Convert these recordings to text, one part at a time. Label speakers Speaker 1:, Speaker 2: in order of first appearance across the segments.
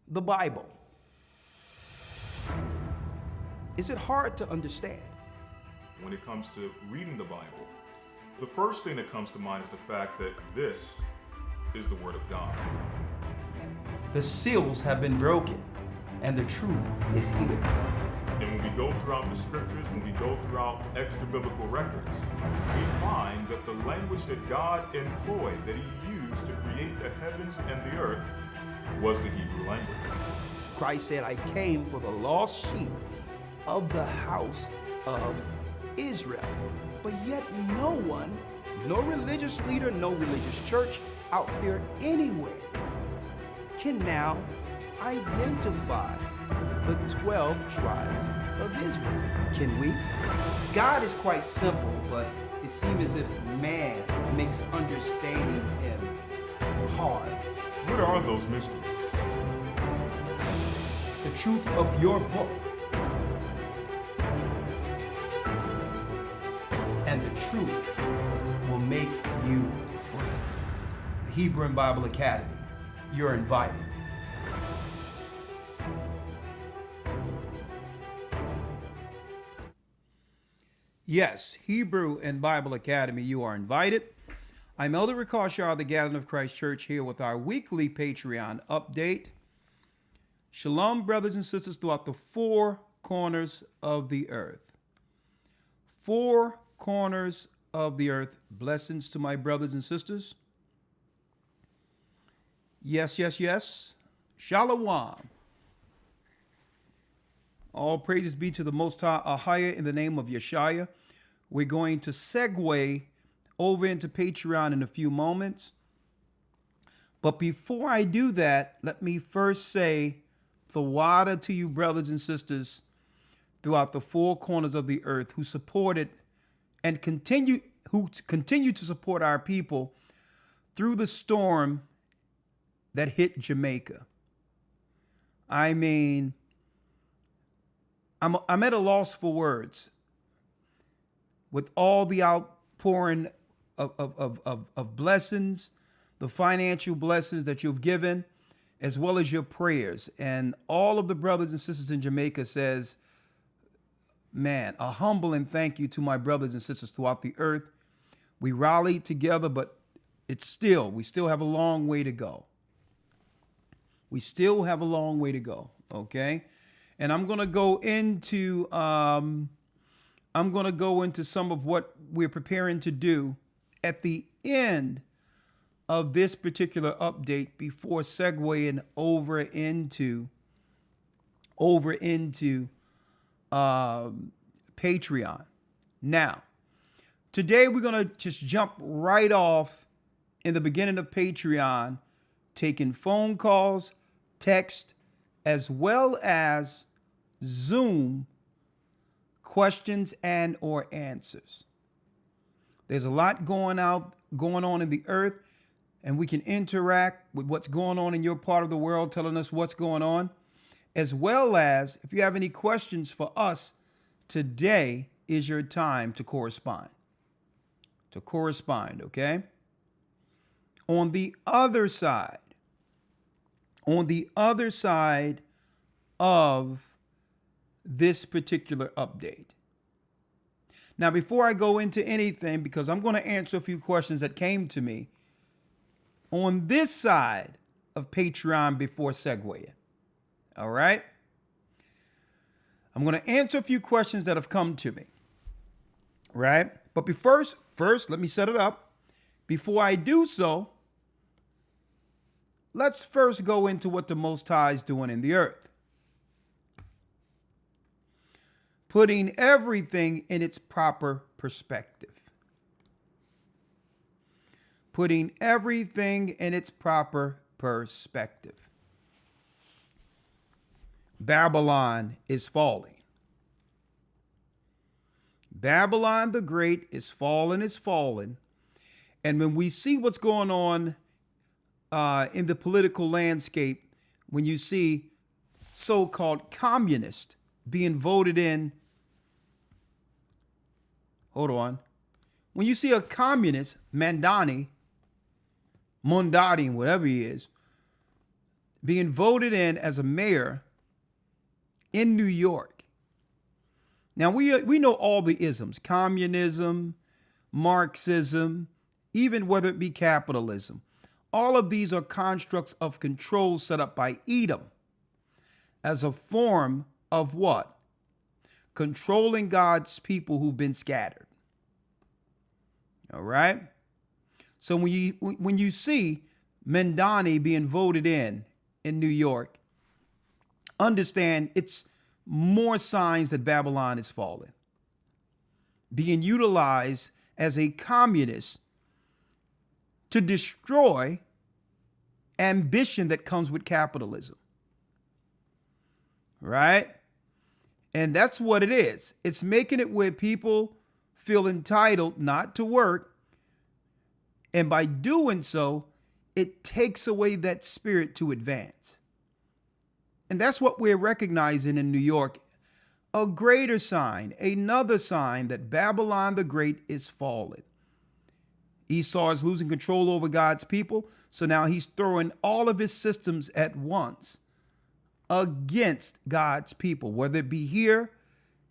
Speaker 1: The Bible. Is it hard to understand?
Speaker 2: When it comes to reading the Bible, the first thing that comes to mind is the fact that this is the Word of God.
Speaker 1: The seals have been broken, and the truth is here.
Speaker 2: And when we go throughout the scriptures, when we go throughout extra biblical records, we find that the language that God employed, that He used to create the heavens and the earth, was the Hebrew language.
Speaker 1: Christ said, I came for the lost sheep of the house of Israel. But yet no one, no religious leader, no religious church out there anywhere can now identify the 12 tribes of Israel. Can we? God is quite simple, but it seems as if man makes understanding Him hard.
Speaker 2: What are those mysteries?
Speaker 1: The truth of your book and the truth will make you free. The Hebrew and Bible Academy, you're invited. Yes, Hebrew and Bible Academy, you are invited. I'm Elder Rawchaa of the Gathering of Christ Church here with our weekly Patreon update. Shalom, brothers and sisters throughout the four corners of the earth. Four corners of the earth. Blessings to my brothers and sisters. Yes, yes, yes. Shalom. All praises be to the Most High in the name of Yeshua. We're going to segue over into Patreon in a few moments. But before I do that, let me first say the water to you, brothers and sisters, throughout the four corners of the earth who supported and continue to support our people through the storm that hit Jamaica. I mean, I'm at a loss for words with all the outpouring of blessings, the financial blessings that you've given, as well as your prayers. And all of the brothers and sisters in Jamaica says, man, a humble and thank you to my brothers and sisters throughout the earth. We rallied together, but we still have a long way to go. We still have a long way to go, okay? And I'm going to go into some of what we're preparing to do at the end of this particular update before segueing over into Patreon. Now, today we're going to just jump right off in the beginning of Patreon, taking phone calls, text, as well as Zoom questions and or answers. There's a lot going on in the earth, and we can interact with what's going on in your part of the world, telling us what's going on, as well as if you have any questions for us, today is your time to correspond. Okay? On the other side of this particular update. Now, before I go into anything, because I'm going to answer a few questions that came to me on this side of Patreon before segueing. All right? I'm going to answer a few questions that have come to me. Right? But first, let me set it up. Before I do so, let's first go into what the Most High is doing in the earth. Putting everything in its proper perspective. Putting everything in its proper perspective. Babylon is falling. Babylon the Great is fallen. And when we see what's going on in the political landscape, when you see so-called communists being voted in, when you see a communist, Mondani, whatever he is, being voted in as a mayor in New York. Now, we know all the isms: communism, Marxism, even whether it be capitalism. All of these are constructs of control set up by Edom as a form of what? Controlling God's people who've been scattered. All right? So when you see Mendani being voted in New York, understand it's more signs that Babylon is falling, being utilized as a communist to destroy ambition that comes with capitalism. Right? And that's what it is. It's making it where people feel entitled not to work. And by doing so, it takes away that spirit to advance. And that's what we're recognizing in New York. A greater sign, another sign that Babylon the Great is falling. Esau is losing control over God's people. So now he's throwing all of his systems at once against God's people, whether it be here,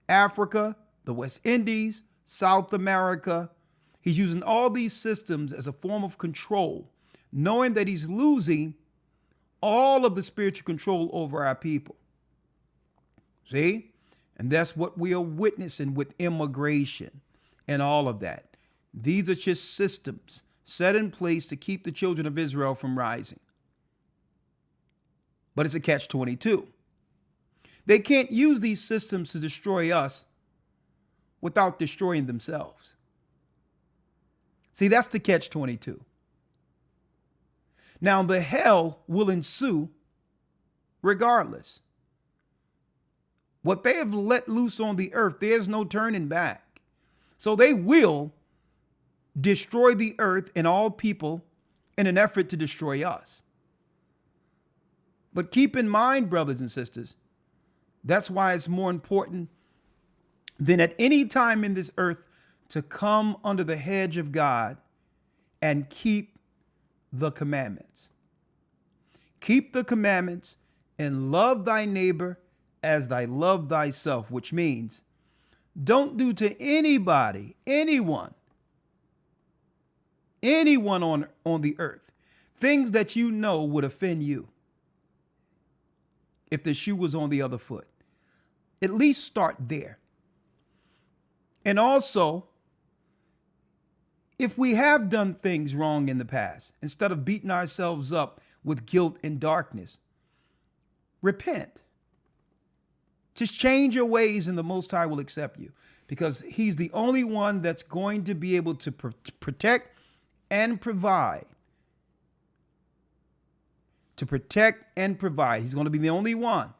Speaker 1: Africa, the West Indies, South America. He's using all these systems as a form of control, knowing that he's losing all of the spiritual control over our people. See? And that's what we are witnessing with immigration and all of that. These are just systems set in place to keep the children of Israel from rising. But it's a catch-22. They can't use these systems to destroy us without destroying themselves. See, that's the catch-22. Now, the hell will ensue regardless. What they have let loose on the earth, there's no turning back. So they will destroy the earth and all people in an effort to destroy us. But keep in mind, brothers and sisters, that's why it's more important than at any time in this earth to come under the hedge of God and keep the commandments. Keep the commandments and love thy neighbor as thy love thyself, which means don't do to anybody, anyone on the earth, things that you know would offend you if the shoe was on the other foot. At least start there. And also, if we have done things wrong in the past, instead of beating ourselves up with guilt and darkness, repent. Just change your ways and the Most High will accept you, because he's the only one that's going to be able to protect and provide. To protect and provide. He's going to be the only one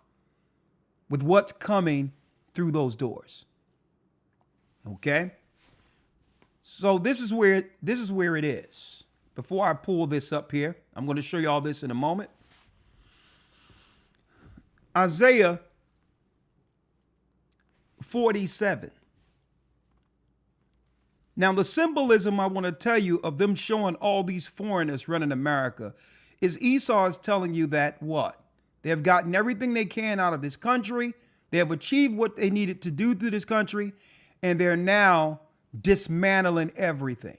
Speaker 1: with what's coming through those doors. Okay? So this is where it is. Before I pull this up here, I'm going to show you all this in a moment. Isaiah 47. Now, the symbolism I want to tell you of them showing all these foreigners running America is Esau is telling you that what? They have gotten everything they can out of this country. They have achieved what they needed to do through this country, and they're now dismantling everything.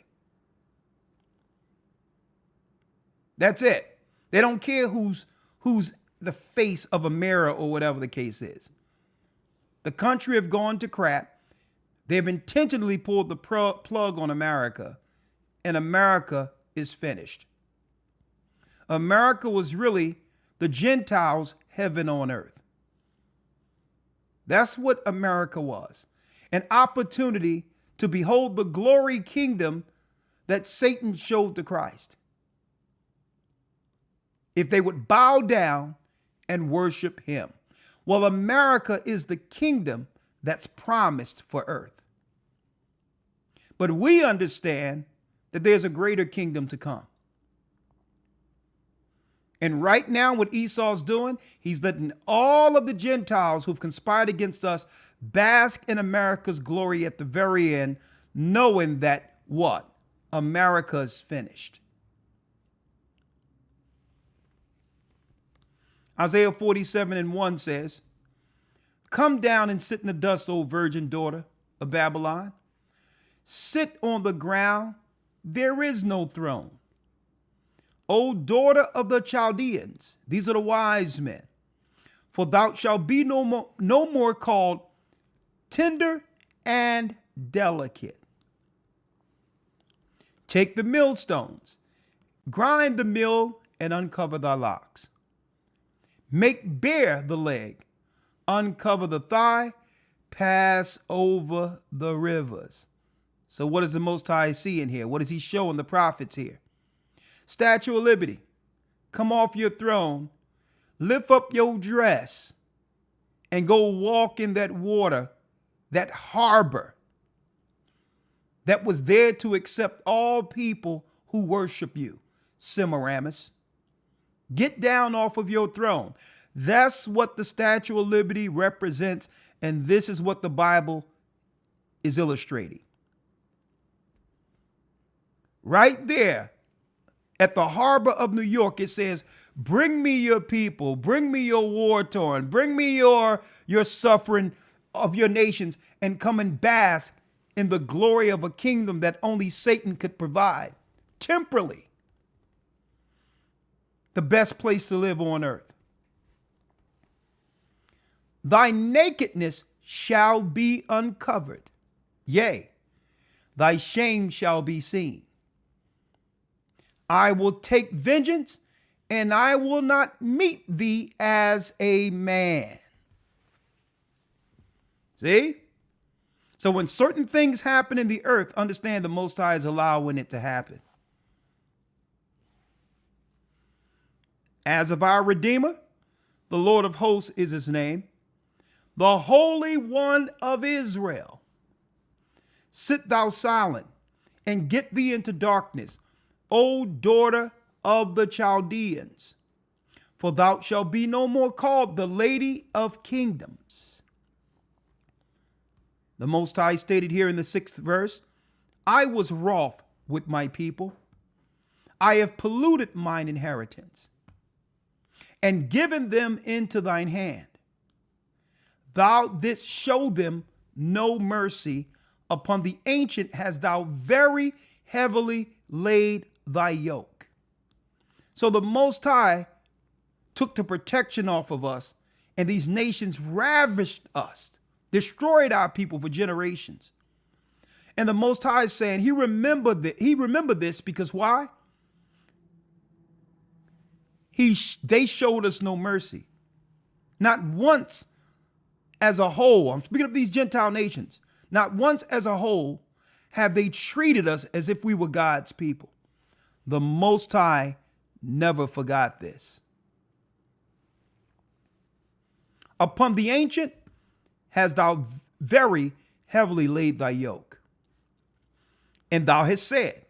Speaker 1: That's it. They don't care who's the face of a mirror or whatever the case is. The country have gone to crap. They've intentionally pulled the plug on America, and America is finished. America was really the Gentiles' heaven on earth. That's what America was. An opportunity to behold the glory kingdom that Satan showed to Christ. If they would bow down and worship him. Well, America is the kingdom that's promised for earth. But we understand that there's a greater kingdom to come. And right now, what Esau's doing, he's letting all of the Gentiles who've conspired against us bask in America's glory at the very end, knowing that what? America's finished. Isaiah 47:1 says, come down and sit in the dust, O virgin daughter of Babylon. Sit on the ground. There is no throne. O daughter of the Chaldeans, these are the wise men, for thou shalt be no more called tender and delicate. Take the millstones, grind the mill, and uncover thy locks. Make bare the leg, uncover the thigh, pass over the rivers. So what does the Most High see in here? What is he showing the prophets here? Statue of Liberty, come off your throne, lift up your dress, and go walk in that water, that harbor that was there to accept all people who worship you. Semiramis, get down off of your throne. That's what the Statue of Liberty represents, and this is what the Bible is illustrating. Right there at the harbor of New York, it says, bring me your people, bring me your war-torn, bring me your suffering of your nations, and come and bask in the glory of a kingdom that only Satan could provide. Temporally, the best place to live on earth. Thy nakedness shall be uncovered. Yea, thy shame shall be seen. I will take vengeance, and I will not meet thee as a man. See? So when certain things happen in the earth, understand the Most High is allowing it to happen. As of our Redeemer, the Lord of hosts is his name, the Holy One of Israel. Sit thou silent and get thee into darkness, O daughter of the Chaldeans, for thou shalt be no more called the Lady of Kingdoms. The Most High stated here in the 6th verse, I was wroth with my people. I have polluted mine inheritance and given them into thine hand. Thou didst show them no mercy. Upon the ancient hast thou very heavily laid thy yoke. So the Most High took the protection off of us, and these nations ravished us, destroyed our people for generations. And the Most High is saying he remembered this because why? They showed us no mercy. Not once as a whole, I'm speaking of these Gentile nations, not once as a whole have they treated us as if we were God's people. The Most High never forgot this. Upon the ancient hast thou very heavily laid thy yoke. And thou hast said,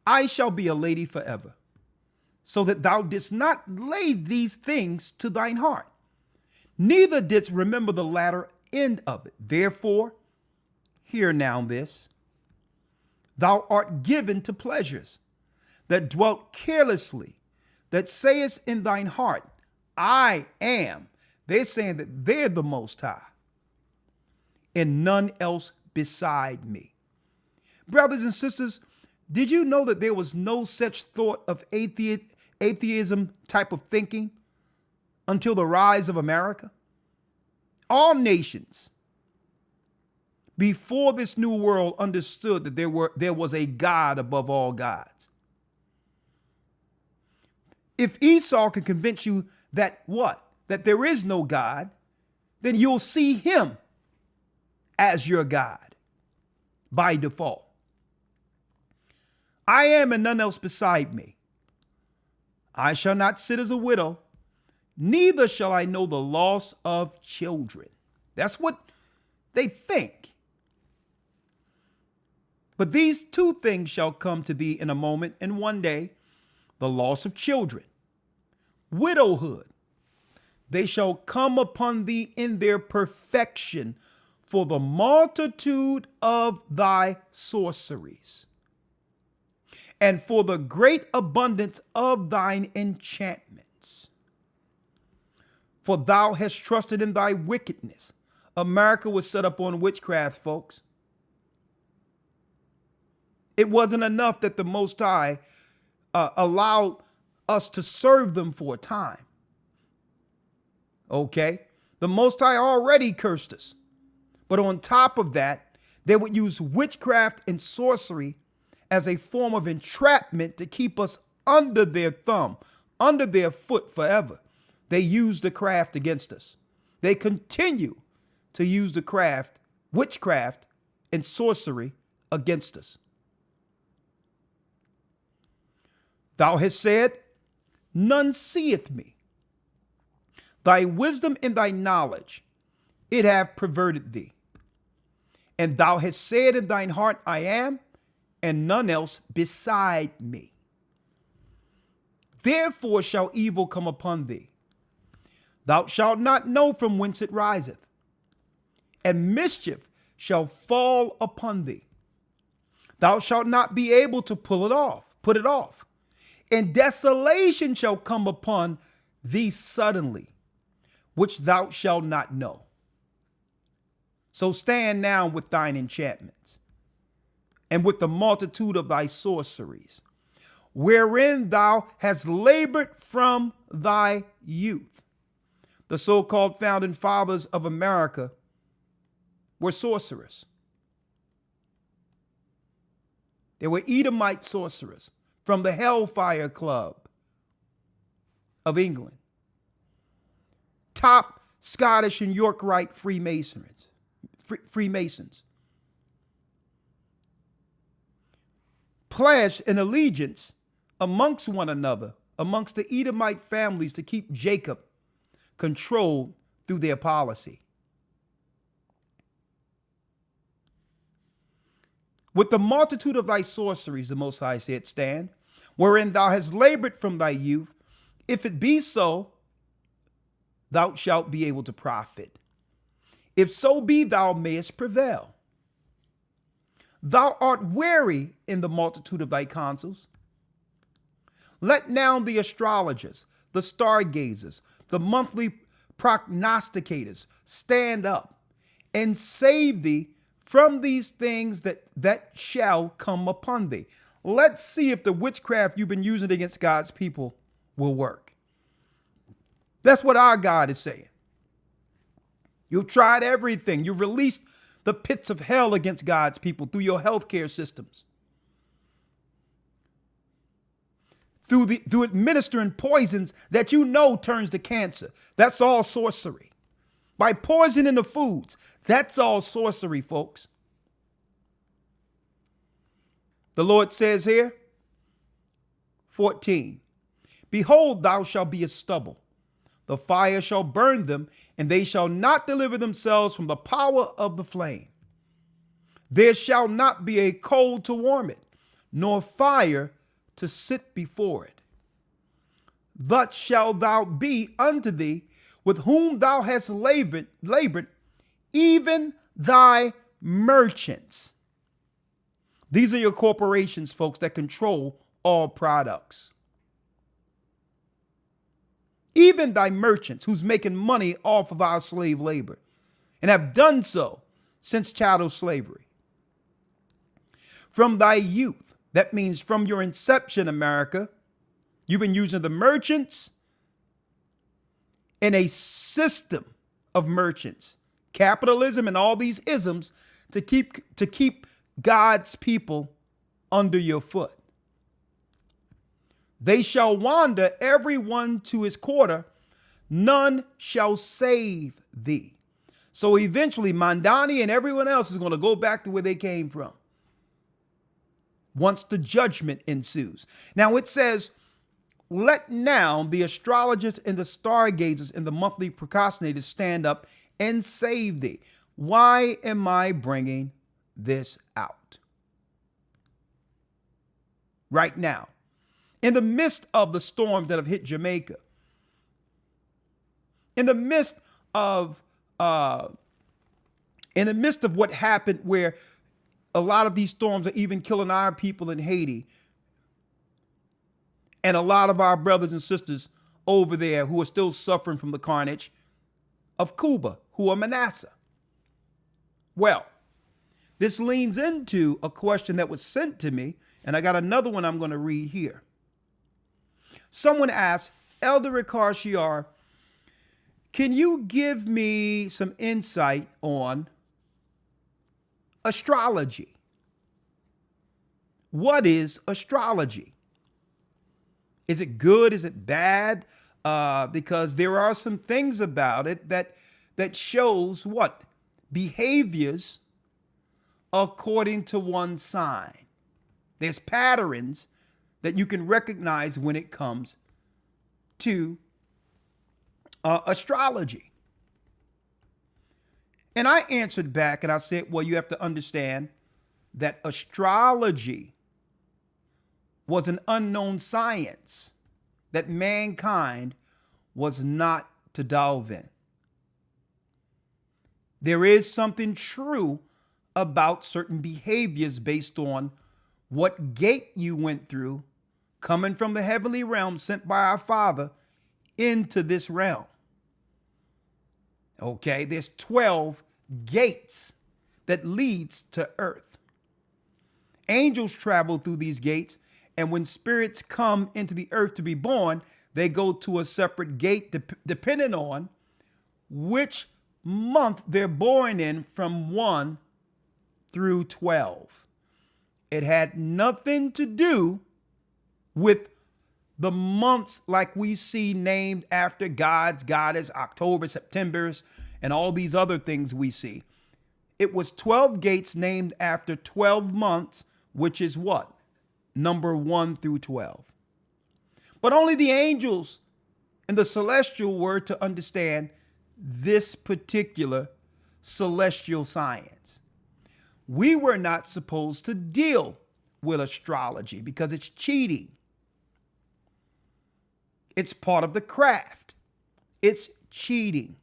Speaker 1: I shall be a lady forever, so that thou didst not lay these things to thine heart, neither didst remember the latter end of it. Therefore, hear now this, thou art given to pleasures that dwelt carelessly, that sayest in thine heart, I am. They're saying that they're the Most High, and none else beside me. Brothers and sisters, did you know that there was no such thought of atheism type of thinking until the rise of America? All nations before this new world understood that there was a God above all gods. If Esau can convince you that what? That there is no God, then you'll see him as your God by default. I am and none else beside me. I shall not sit as a widow, neither shall I know the loss of children. That's what they think. But these two things shall come to thee in a moment, and one day, the loss of children, widowhood. They shall come upon thee in their perfection for the multitude of thy sorceries, and for the great abundance of thine enchantments. for thou hast trusted in thy wickedness. America was set up on witchcraft, folks. It wasn't enough that the Most High allowed us to serve them for a time. Okay? The Most High already cursed us. But on top of that, they would use witchcraft and sorcery as a form of entrapment to keep us under their thumb, under their foot forever. They used the craft against us. They continue to use the craft, witchcraft, and sorcery against us. Thou hast said, none seeth me. Thy wisdom and thy knowledge, it hath perverted thee. And thou hast said in thine heart, I am, and none else beside me. Therefore shall evil come upon thee. Thou shalt not know from whence it riseth, and mischief shall fall upon thee. Thou shalt not be able to put it off. And desolation shall come upon thee suddenly, which thou shalt not know. So stand now with thine enchantments, and with the multitude of thy sorceries, wherein thou hast labored from thy youth. The so-called founding fathers of America were sorcerers. They were Edomite sorcerers from the Hellfire Club of England. Top Scottish and Yorkite Freemasons. Pledged an allegiance amongst one another, amongst the Edomite families, to keep Jacob controlled through their policy. With the multitude of thy sorceries, the Most High said, stand, wherein thou hast labored from thy youth. If it be so, thou shalt be able to profit. If so be thou mayest prevail. Thou art weary in the multitude of thy counsels. Let now the astrologers, the stargazers, the monthly prognosticators stand up and save thee from these things that shall come upon thee. Let's see if the witchcraft you've been using against God's people will work. That's what our God is saying. You've tried everything. You've released the pits of hell against God's people through your healthcare systems, through administering poisons that you know turns to cancer. That's all sorcery. By poisoning the foods, that's all sorcery, folks. The Lord says here, 14, behold, thou shalt be as stubble. The fire shall burn them, and they shall not deliver themselves from the power of the flame. There shall not be a coal to warm it, nor fire to sit before it. Thus shalt thou be unto thee, with whom thou hast labored, even thy merchants. These are your corporations, folks, that control all products. Even thy merchants, who's making money off of our slave labor and have done so since chattel slavery. From thy youth, that means from your inception, America, you've been using the merchants in a system of merchants, capitalism and all these isms to keep God's people under your foot. They shall wander every one to his quarter, none shall save thee. So eventually Mandani and everyone else is going to go back to where they came from once the judgment ensues. Now it says, let now the astrologers and the stargazers and the monthly procrastinators stand up and save thee. Why am I bringing this out right now? In the midst of the storms that have hit Jamaica, in the midst of what happened, where a lot of these storms are even killing our people in Haiti, and a lot of our brothers and sisters over there who are still suffering from the carnage, of Cuba, who are Manasseh. Well, this leans into a question that was sent to me, and I got another one I'm going to read here. Someone asked, Elder Rawchaa, can you give me some insight on astrology? What is astrology? Is it good? Is it bad? Because there are some things about it that shows what? Behaviors according to one sign. There's patterns that you can recognize when it comes to astrology. And I answered back and I said, well, you have to understand that astrology was an unknown science that mankind was not to delve in. There is something true about certain behaviors based on what gate you went through coming from the heavenly realm sent by our Father into this realm. Okay, there's 12 gates that leads to earth. Angels travel through these gates, and when spirits come into the earth to be born, they go to a separate gate depending on which month they're born in from 1 through 12. It had nothing to do with the months like we see named after gods, goddess, October, September's, and all these other things we see. It was 12 gates named after 12 months, which is what? Number 1 through 12. But only the angels and the celestial were to understand this particular celestial science. We were not supposed to deal with astrology because it's cheating. It's part of the craft. It's cheating.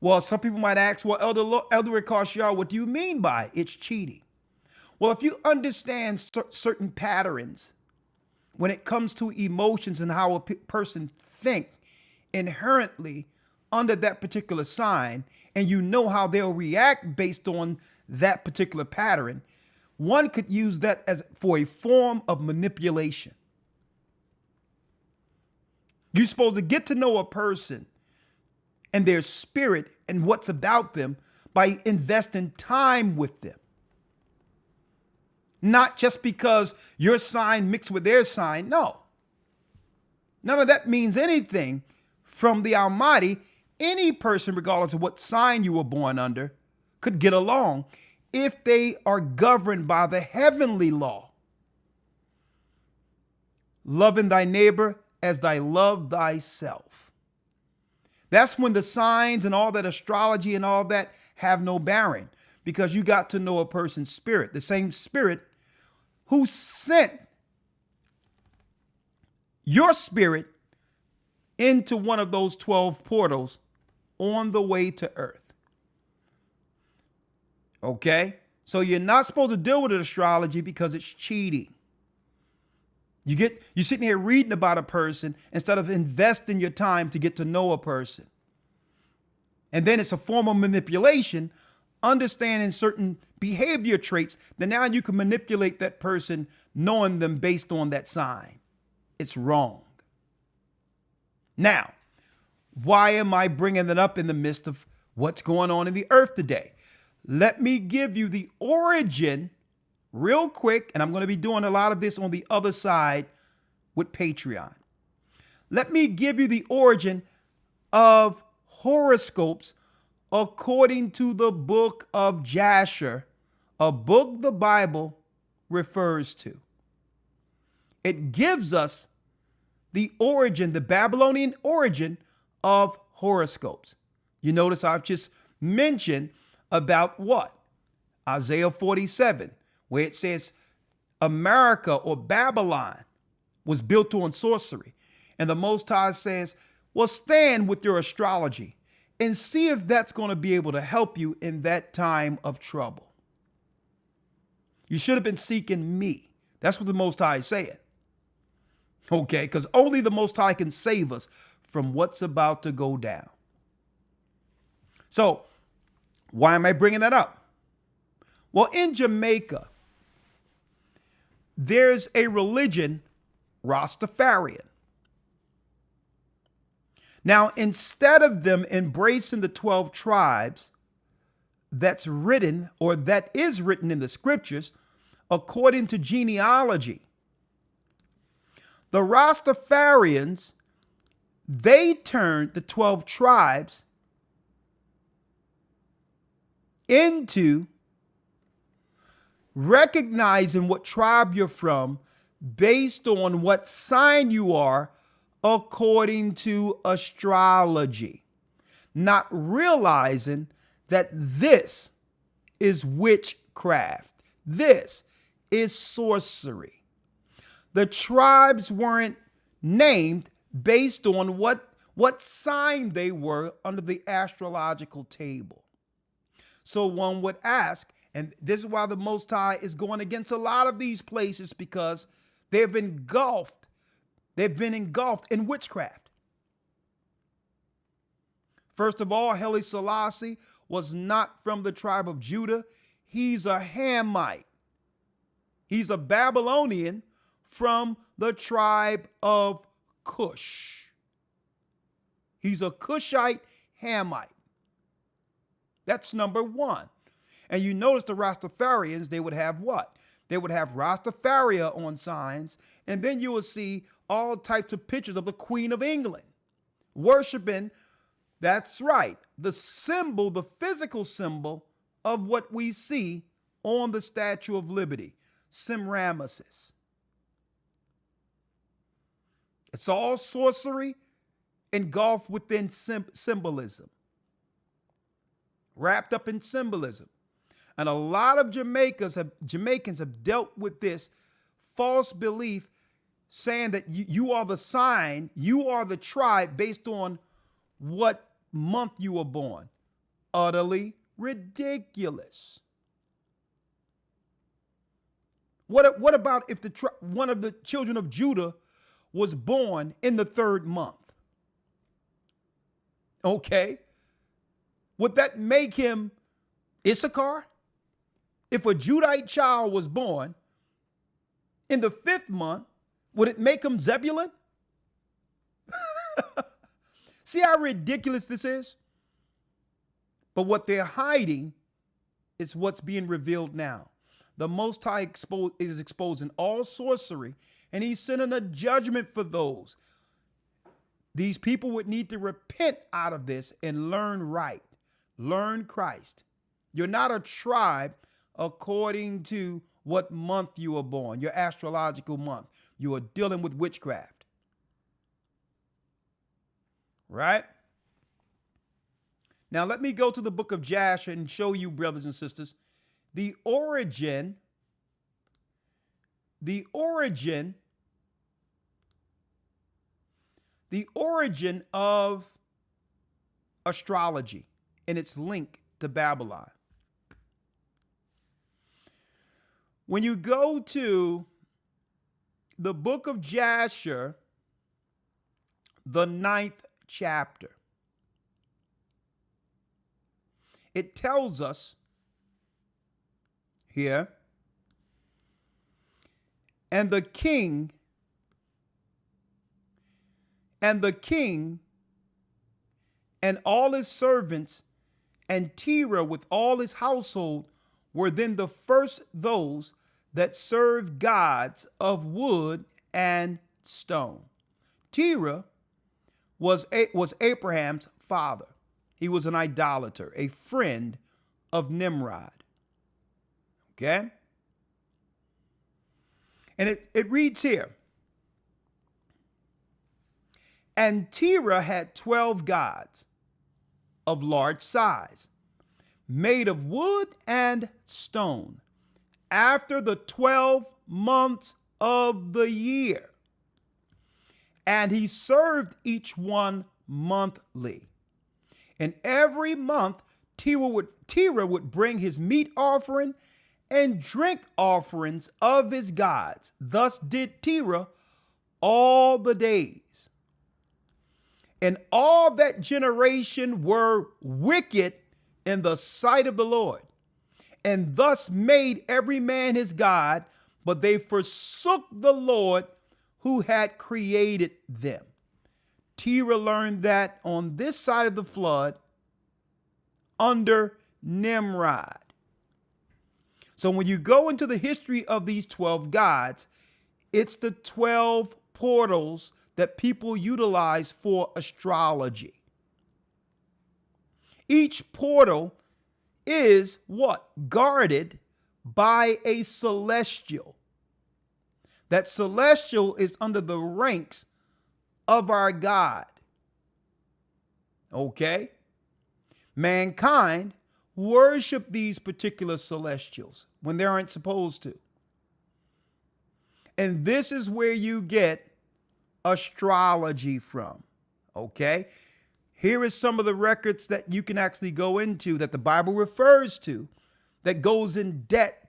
Speaker 1: Well, some people might ask, well, Elder Rawchaa, what do you mean by it's cheating? Well, if you understand certain patterns when it comes to emotions and how a person thinks inherently under that particular sign, and you know how they'll react based on that particular pattern, one could use that as for a form of manipulation. You're supposed to get to know a person and their spirit and what's about them by investing time with them. Not just because your sign mixed with their sign. No. None of that means anything from the Almighty. Any person, regardless of what sign you were born under, could get along if they are governed by the heavenly law. Loving thy neighbor as thy love thyself. That's when the signs and all that astrology and all that have no bearing, because you got to know a person's spirit, the same spirit who sent your spirit into one of those 12 portals on the way to earth. Okay? So you're not supposed to deal with astrology because it's cheating. You're sitting here reading about a person instead of investing your time to get to know a person. And then it's a form of manipulation, understanding certain behavior traits that now you can manipulate that person knowing them based on that sign. It's wrong. Now, why am I bringing it up in the midst of what's going on in the earth today? Let me give you the origin real quick, and I'm going to be doing a lot of this on the other side with Patreon. Let me give you the origin of horoscopes according to the book of Jasher, a book the Bible refers to. It gives us the origin, the Babylonian origin of horoscopes. You notice I've just mentioned about what? Isaiah 47, where it says America or Babylon was built on sorcery. And the Most High says, well, stand with your astrology and see if that's going to be able to help you in that time of trouble. You should have been seeking me. That's what the Most High is saying. Okay, because only the Most High can save us from what's about to go down. So why am I bringing that up? Well, in Jamaica, there's a religion, Rastafarian. Now, instead of them embracing the 12 tribes that's written or that is written in the scriptures, according to genealogy, the Rastafarians, they turned the 12 tribes into recognizing what tribe you're from based on what sign you are according to astrology, not realizing that this is witchcraft. This is sorcery. The tribes weren't named based on what sign they were under the astrological table. So one would ask, and this is why the Most High is going against a lot of these places, because they've been engulfed in witchcraft. First of all, Haile Selassie was not from the tribe of Judah. He's a Hamite. He's a Babylonian from the tribe of Cush. He's a Cushite Hamite. That's number one. And you notice the Rastafarians, they would have what? They would have Rastafaria on signs, and then you will see all types of pictures of the Queen of England worshiping, that's right, the symbol, the physical symbol of what we see on the Statue of Liberty, Semiramis. It's all sorcery engulfed within symbolism, wrapped up in symbolism. And a lot of Jamaicans have dealt with this false belief, saying that you are the sign, you are the tribe based on what month you were born. Utterly ridiculous. What about if one of the children of Judah was born in the 3rd month? Okay. Would that make him Issachar? If a Judite child was born in the 5th month, would it make him Zebulun? See how ridiculous this is? But what they're hiding is what's being revealed now. The Most High is exposing all sorcery, and he's sending a judgment for those. These people would need to repent out of this and learn right. Learn Christ. You're not a tribe according to what month you were born, your astrological month. You are dealing with witchcraft. Right? Now let me go to the book of Jasher and show you, brothers and sisters, the origin of astrology and its link to Babylon. When you go to the book of Jasher, the 9th chapter, it tells us here, and the king and all his servants and Terah with all his household were then the first those that served gods of wood and stone. Terah was Abraham's father. He was an idolater, a friend of Nimrod. Okay? And it reads here, and Terah had 12 gods of large size, made of wood and stone, after the 12 months of the year. And he served each one monthly. And every month Terah would bring his meat offering and drink offerings of his gods. Thus did Terah all the days. And all that generation were wicked in the sight of the Lord, and thus made every man his God, but they forsook the Lord who had created them. Terah learned that on this side of the flood under Nimrod. So when you go into the history of these 12 gods, it's the 12 portals that people utilize for astrology. Each portal is what? Guarded by a celestial. That celestial is under the ranks of our God. Okay? Mankind worship these particular celestials when they aren't supposed to. And this is where you get astrology from. Okay? Here is some of the records that you can actually go into that the Bible refers to that goes in depth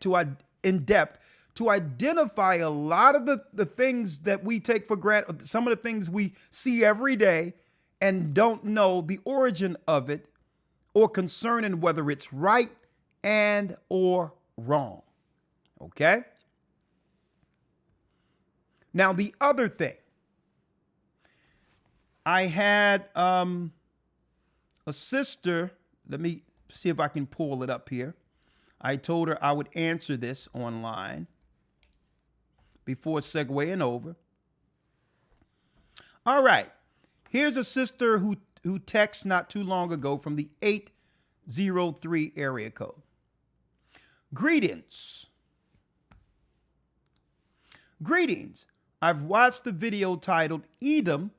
Speaker 1: to identify a lot of the things that we take for granted, some of the things we see every day and don't know the origin of it or concerning whether it's right and or wrong. Okay? Now, the other thing, I had a sister, let me see if I can pull it up here. I told her I would answer this online before segueing over. All right. Here's a sister who texted not too long ago from the 803 area code. Greetings. Greetings. I've watched the video titled Edom,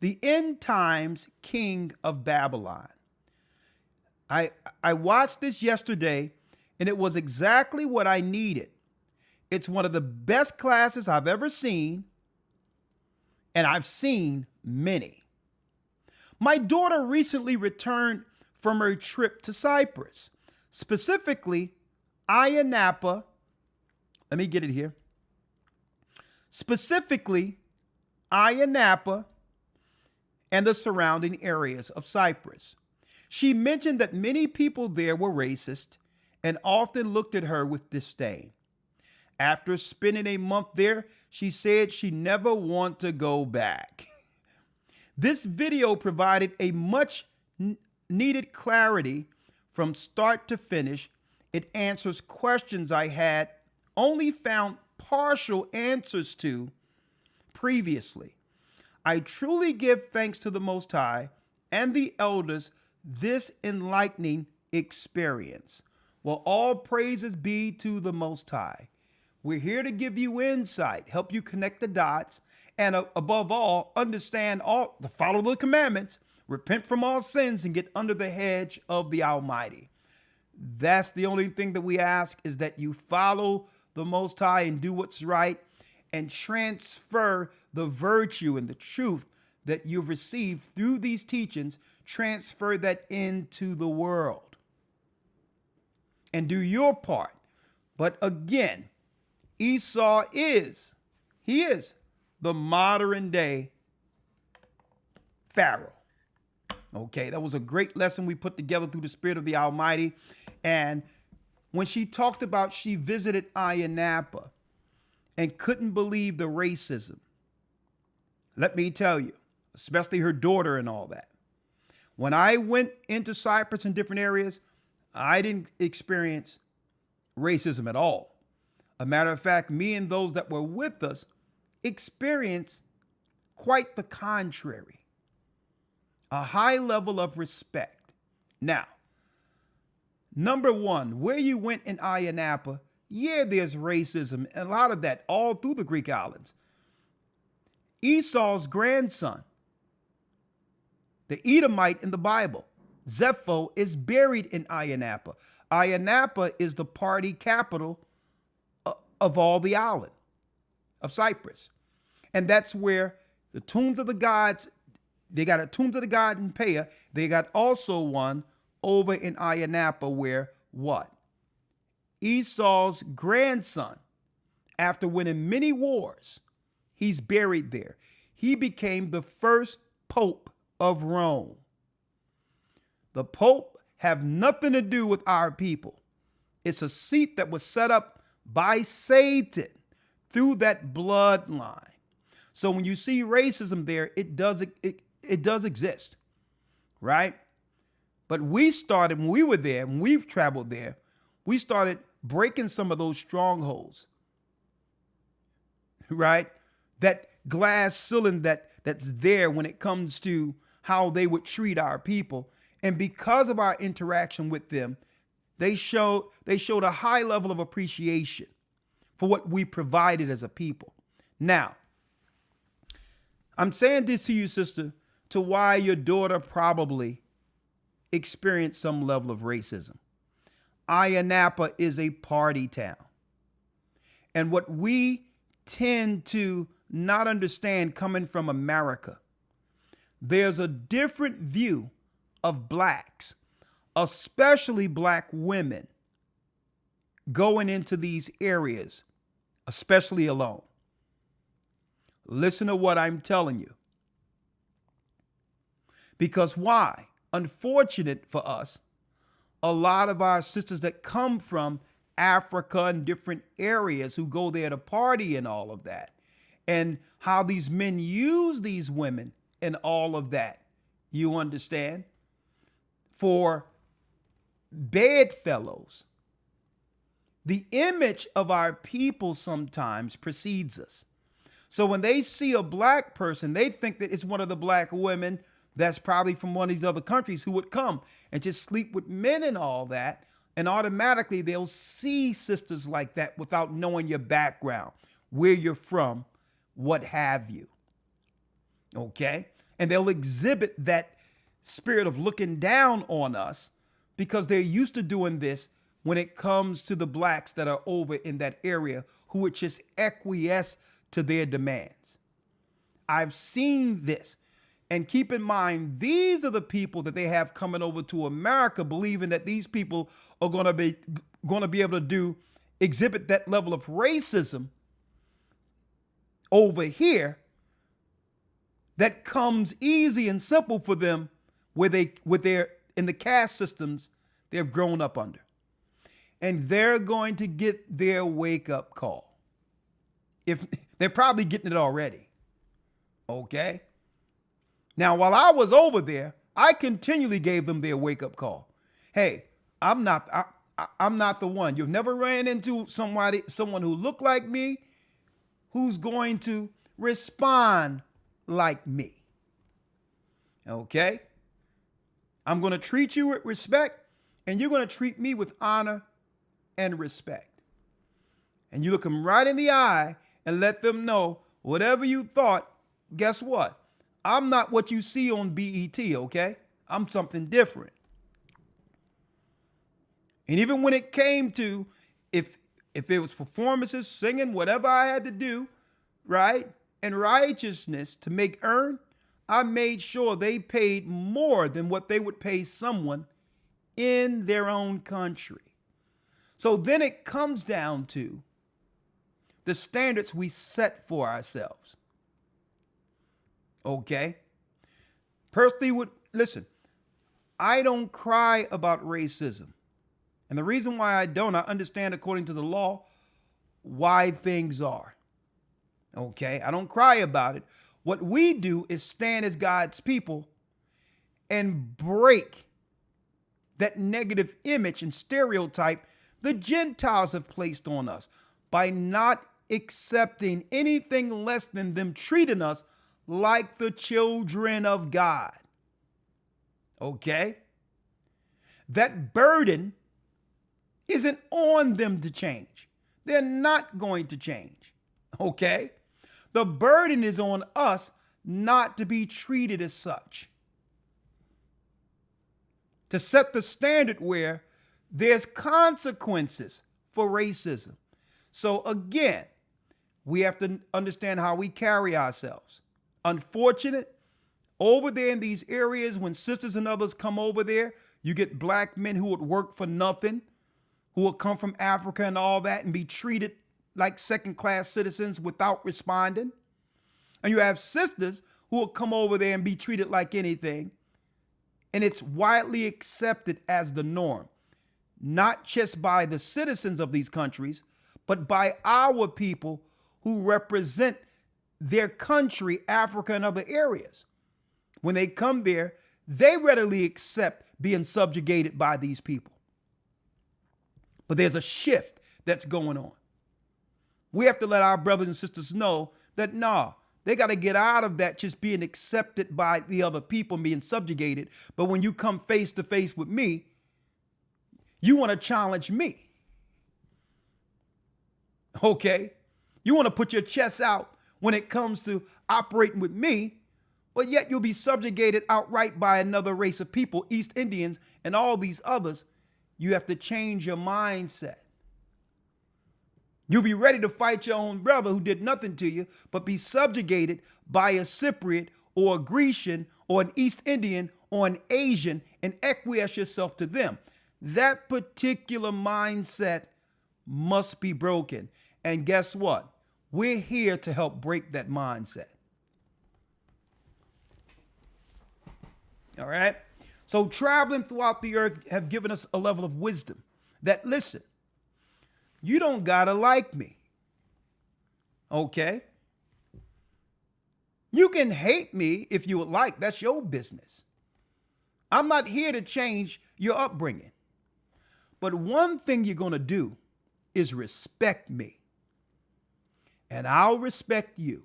Speaker 1: the End Times King of Babylon. I watched this yesterday, and it was exactly what I needed. It's one of the best classes I've ever seen, and I've seen many. My daughter recently returned from her trip to Cyprus, specifically Ayia Napa. Let me get it here. Specifically Ayia Napa and the surrounding areas of Cyprus. She mentioned that many people there were racist and often looked at her with disdain. After spending a month there, she said she never want to go back. This video provided a much needed clarity from start to finish. It answers questions I had only found partial answers to previously. I truly give thanks to the Most High and the elders this enlightening experience. Well, all praises be to the Most High. We're here to give you insight, help you connect the dots, and above all, understand follow the commandments, repent from all sins, and get under the hedge of the Almighty. That's the only thing that we ask, is that you follow the Most High and do what's right and transfer the virtue and the truth that you've received through these teachings, transfer that into the world and do your part. But again, Esau is the modern day Pharaoh. Okay, that was a great lesson we put together through the Spirit of the Almighty. And when she talked about she visited Ayia Napa and couldn't believe the racism, let me tell you, especially her daughter and all that. When I went into Cyprus and different areas, I didn't experience racism at all. A matter of fact, me and those that were with us experienced quite the contrary. A high level of respect. Now, number one, where you went in Ayia Napa, yeah, there's racism, a lot of that all through the Greek islands. Esau's grandson, the Edomite in the Bible, Zepho, is buried in Ayia Napa. Ayia Napa is the party capital of all the island of Cyprus. And that's where the tombs of the gods, they got a tomb of the god in Pea. They got also one over in Ayia Napa where what? Esau's grandson, after winning many wars, he's buried there. He became the first pope of Rome. The Pope have nothing to do with our people. It's a seat that was set up by Satan through that bloodline. So when you see racism there, it does exist, right? But we started, when we were there, when we traveled there, we started breaking some of those strongholds, right? That glass ceiling that's there when it comes to how they would treat our people. And because of our interaction with them, they showed a high level of appreciation for what we provided as a people. Now, I'm saying this to you, sister, to why your daughter probably experienced some level of racism. Napa is a party town. And what we tend to not understand coming from America, there's a different view of blacks, especially black women, going into these areas, especially alone. Listen to what I'm telling you. Because why? Unfortunate for us, a lot of our sisters that come from Africa and different areas who go there to party and all of that, and how these men use these women and all of that, you understand, for bedfellows. The image of our people sometimes precedes us. So when they see a black person, they think that it's one of the black women that's probably from one of these other countries who would come and just sleep with men and all that. And automatically they'll see sisters like that without knowing your background, where you're from, what have you. Okay? And they'll exhibit that spirit of looking down on us because they're used to doing this when it comes to the blacks that are over in that area who would just acquiesce to their demands. I've seen this. And keep in mind, these are the people that they have coming over to America, believing that these people are going to be able to exhibit that level of racism over here that comes easy and simple for them with their in the caste systems they've grown up under. And they're going to get their wake-up call. If they're probably getting it already. Okay? Now, while I was over there, I continually gave them their wake-up call. Hey, I'm not the one. You've never ran into someone who looked like me, who's going to respond like me. Okay? I'm going to treat you with respect, and you're going to treat me with honor and respect. And you look them right in the eye and let them know whatever you thought, guess what? I'm not what you see on BET, okay? I'm something different. And even when it came to, if it was performances, singing, whatever I had to do, right, and righteousness to make earn, I made sure they paid more than what they would pay someone in their own country. So then it comes down to the standards we set for ourselves. Okay? Personally, listen, I don't cry about racism. And the reason why I don't, I understand according to the law why things are. Okay? I don't cry about it. What we do is stand as God's people and break that negative image and stereotype the Gentiles have placed on us by not accepting anything less than them treating us like the children of God. Okay? That burden isn't on them to change. They're not going to change. Okay? The burden is on us not to be treated as such. To set the standard where there's consequences for racism. So again, we have to understand how we carry ourselves. Unfortunate, over there in these areas, when sisters and others come over there, you get black men who would work for nothing, who will come from Africa and all that and be treated like second-class citizens without responding. And you have sisters who will come over there and be treated like anything. And it's widely accepted as the norm, not just by the citizens of these countries, but by our people who represent their country, Africa, and other areas. When they come there, they readily accept being subjugated by these people. But there's a shift that's going on. We have to let our brothers and sisters know that, they got to get out of that just being accepted by the other people and being subjugated. But when you come face to face with me, you want to challenge me. Okay? You want to put your chest out when it comes to operating with me, but yet you'll be subjugated outright by another race of people, East Indians and all these others. You have to change your mindset. You'll be ready to fight your own brother who did nothing to you, but be subjugated by a Cypriot or a Grecian or an East Indian or an Asian and acquiesce yourself to them. That particular mindset must be broken. And guess what? We're here to help break that mindset. All right? So traveling throughout the earth have given us a level of wisdom that, listen, you don't gotta like me. Okay? You can hate me if you would like. That's your business. I'm not here to change your upbringing. But one thing you're gonna do is respect me. And I'll respect you.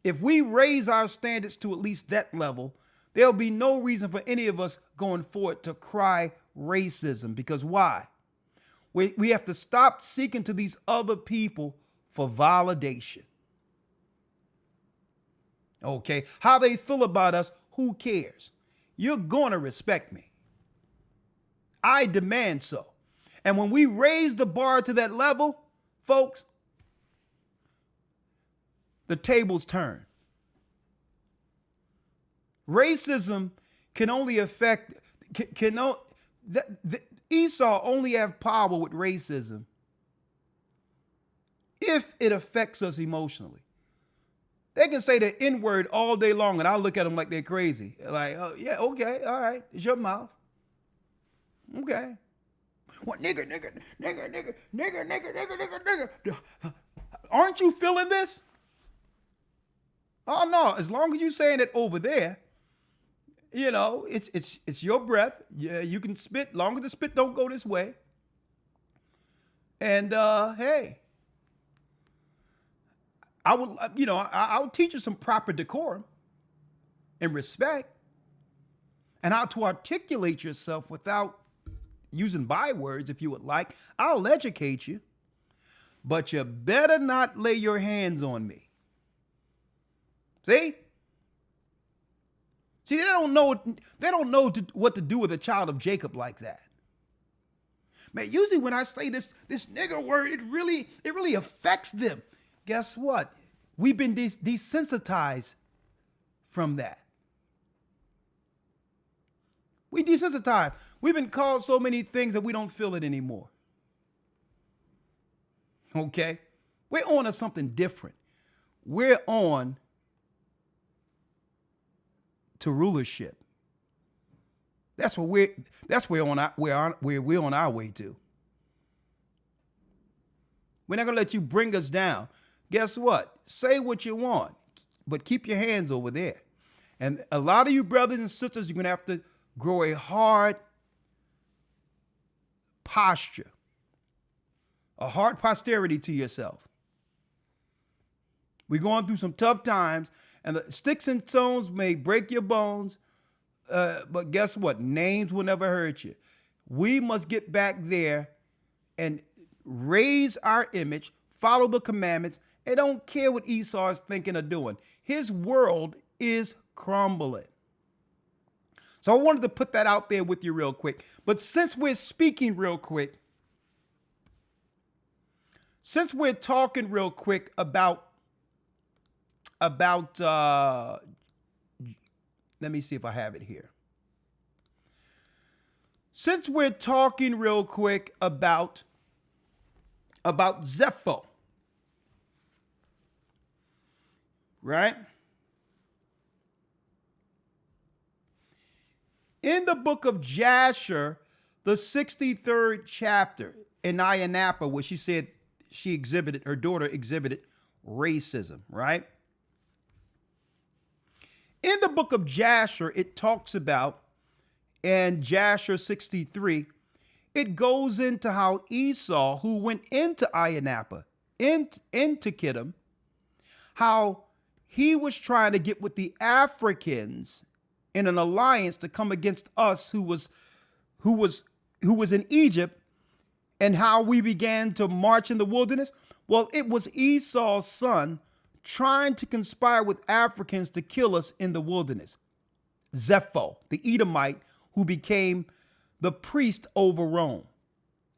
Speaker 1: If we raise our standards to at least that level, there'll be no reason for any of us going forward to cry racism. Because why? We have to stop seeking to these other people for validation. Okay? How they feel about us, who cares? You're going to respect me. I demand so. And when we raise the bar to that level, folks, the tables turn. Racism can only affect, Esau only have power with racism if it affects us emotionally. They can say the N-word all day long and I'll look at them like they're crazy. Like, oh, yeah, okay, all right, it's your mouth. Okay. What, nigger. Aren't you feeling this? Oh no, as long as you're saying it over there, you know, it's your breath. Yeah, you can spit, long as the spit don't go this way. And hey, I'll teach you some proper decorum and respect and how to articulate yourself without using bywords if you would like. I'll educate you, but you better not lay your hands on me. See? See, they don't know what to do with a child of Jacob like that. Man, usually when I say this nigger word, it really affects them. Guess what? We've been desensitized from that. We desensitized. We've been called so many things that we don't feel it anymore. Okay? We're on to something different. We're on to rulership. That's what we're on our way to. We're not gonna let you bring us down. Guess what? Say what you want, but keep your hands over there. And a lot of you brothers and sisters, you're gonna have to grow a hard posture, a hard posterity to yourself. We're going through some tough times, and the sticks and stones may break your bones, but guess what? Names will never hurt you. We must get back there and raise our image, follow the commandments, and don't care what Esau is thinking of doing. His world is crumbling. So I wanted to put that out there with you real quick. But since we're speaking real quick, since we're talking real quick about let me see if I have it here. Since we're talking real quick about Zepho, right? In the book of Jasher, the 63rd chapter, in Ayanapa, where she said her daughter exhibited racism, right? In the book of Jasher, it talks about, in Jasher 63, it goes into how Esau, who went into Ayanapa, into Kittim, how he was trying to get with the Africans in an alliance to come against us who was in Egypt, and how we began to march in the wilderness. Well, it was Esau's son trying to conspire with Africans to kill us in the wilderness. Zepho, the Edomite, who became the priest over Rome.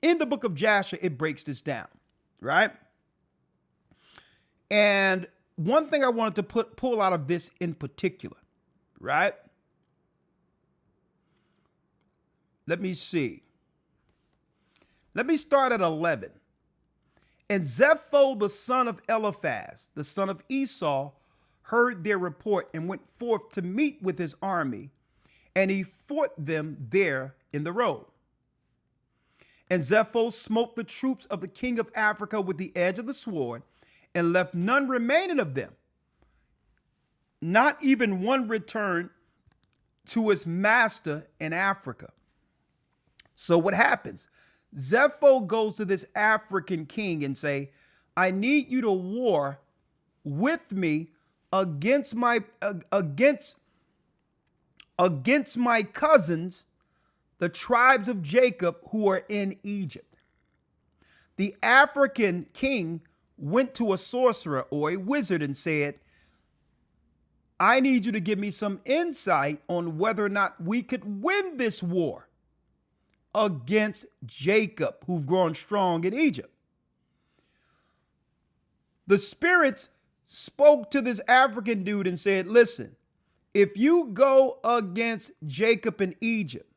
Speaker 1: In the book of Jasher, it breaks this down, right? And one thing I wanted to pull out of this in particular, right? Let me see. Let me start at 11. And Zepho, the son of Eliphaz, the son of Esau, heard their report and went forth to meet with his army, and he fought them there in the road. And Zepho smote the troops of the king of Africa with the edge of the sword, and left none remaining of them. Not even one returned to his master in Africa. So what happens? Zepho goes to this African king and say, I need you to war with me against my cousins, the tribes of Jacob, who are in Egypt. The African king went to a sorcerer or a wizard and said, I need you to give me some insight on whether or not we could win this war against Jacob, who've grown strong in Egypt. The spirits spoke to this African dude and said, listen, if you go against Jacob in Egypt,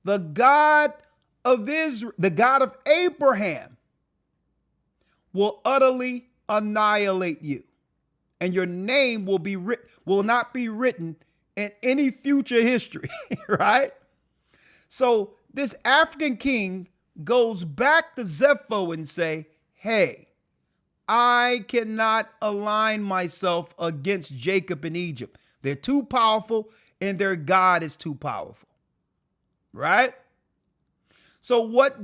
Speaker 1: the God of Israel, the God of Abraham, will utterly annihilate you, and your name will not be written in any future history, right? So this African king goes back to Zepho and say, hey, I cannot align myself against Jacob in Egypt. They're too powerful and their God is too powerful, right? So what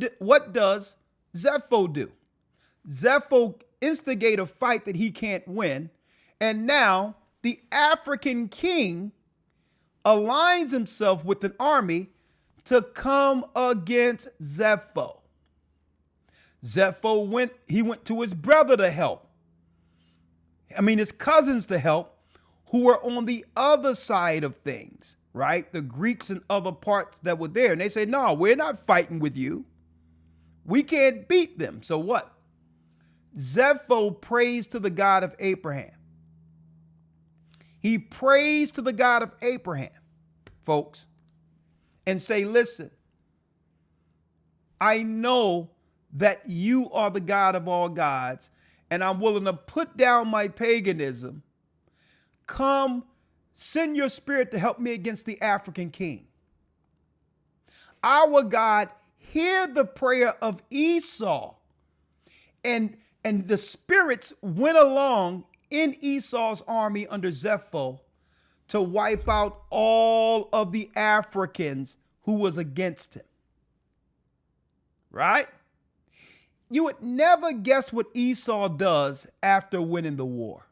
Speaker 1: does Zepho do? Zepho instigate a fight that he can't win. And now the African king aligns himself with an army to come against Zepho. Zepho went to his brother to help. His cousins to help, who were on the other side of things, right? The Greeks and other parts that were there. And they say, no, we're not fighting with you. We can't beat them. So what? Zepho prays to the God of Abraham. He prays to the God of Abraham, folks, and say, listen, I know that you are the God of all gods, and I'm willing to put down my paganism. Come, send your spirit to help me against the African king. Our God, hear the prayer of Esau. And the spirits went along in Esau's army under Zepho to wipe out all of the Africans who was against him. Right? You would never guess what Esau does after winning the war.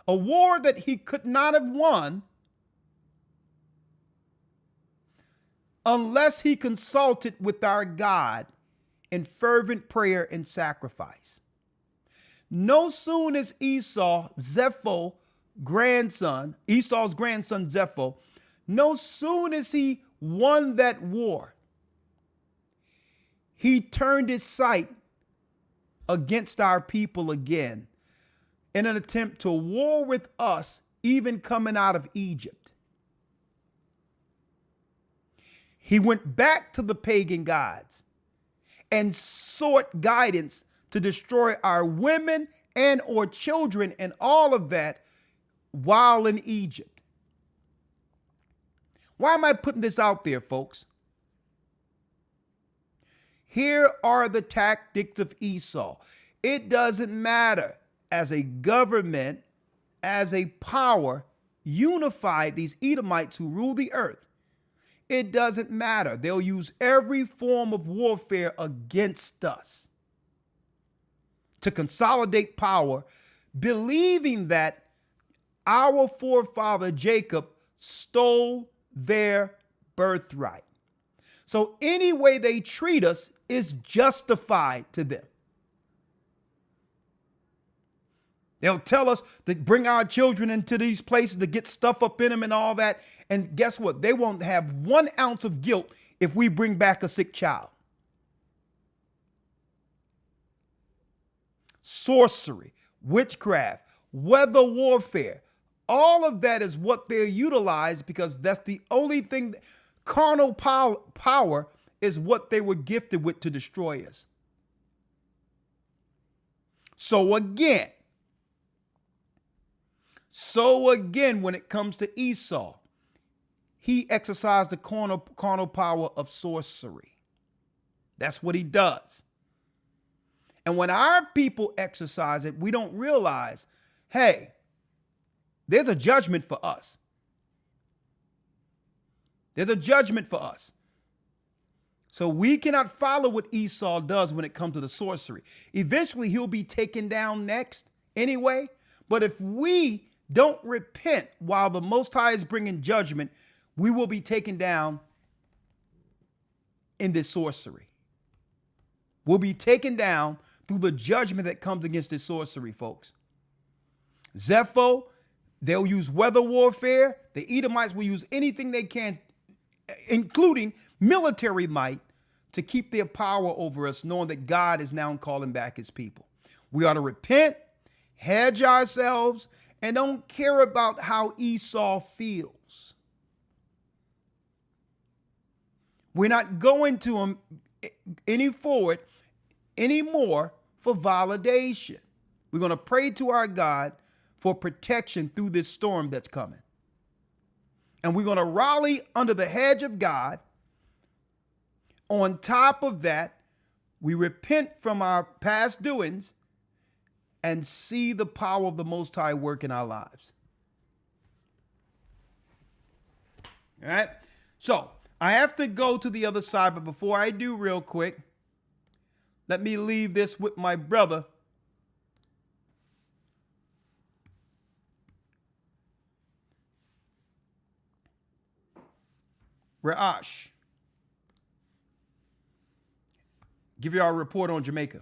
Speaker 1: A war that he could not have won unless he consulted with our God in fervent prayer and sacrifice. No sooner as Esau's grandson Zepho, no sooner as he won that war, he turned his sight against our people again in an attempt to war with us, even coming out of Egypt. He went back to the pagan gods and sought guidance to destroy our women and or children and all of that while in Egypt. Why am I putting this out there, folks? Here are the tactics of Esau. It doesn't matter. As a government, as a power, unified these Edomites who rule the earth, it doesn't matter. They'll use every form of warfare against us to consolidate power, believing that our forefather Jacob stole their birthright. So any way they treat us is justified to them. They'll tell us to bring our children into these places to get stuff up in them and all that. And guess what? They won't have 1 ounce of guilt if we bring back a sick child. Sorcery, witchcraft, weather warfare, all of that is what they're utilized because that's the only thing. Carnal power is what they were gifted with to destroy us. So again, when it comes to Esau, he exercised the carnal power of sorcery. That's what he does. And when our people exercise it, we don't realize, hey, there's a judgment for us. There's a judgment for us. So we cannot follow what Esau does when it comes to the sorcery. Eventually, he'll be taken down next anyway. But if we don't repent while the Most High is bringing judgment, we will be taken down in this sorcery. We'll be taken down through the judgment that comes against this sorcery, folks. Zepho, they'll use weather warfare. The Edomites will use anything they can, including military might, to keep their power over us, knowing that God is now calling back his people. We ought to repent, hedge ourselves, and don't care about how Esau feels. We're not going to him anymore for validation. We're going to pray to our God for protection through this storm that's coming. And we're going to rally under the hedge of God. On top of that, we repent from our past doings and see the power of the Most High work in our lives. All right. So I have to go to the other side, but before I do, real quick, let me leave this with my brother. Rawchaa. Give you our report on Jamaica.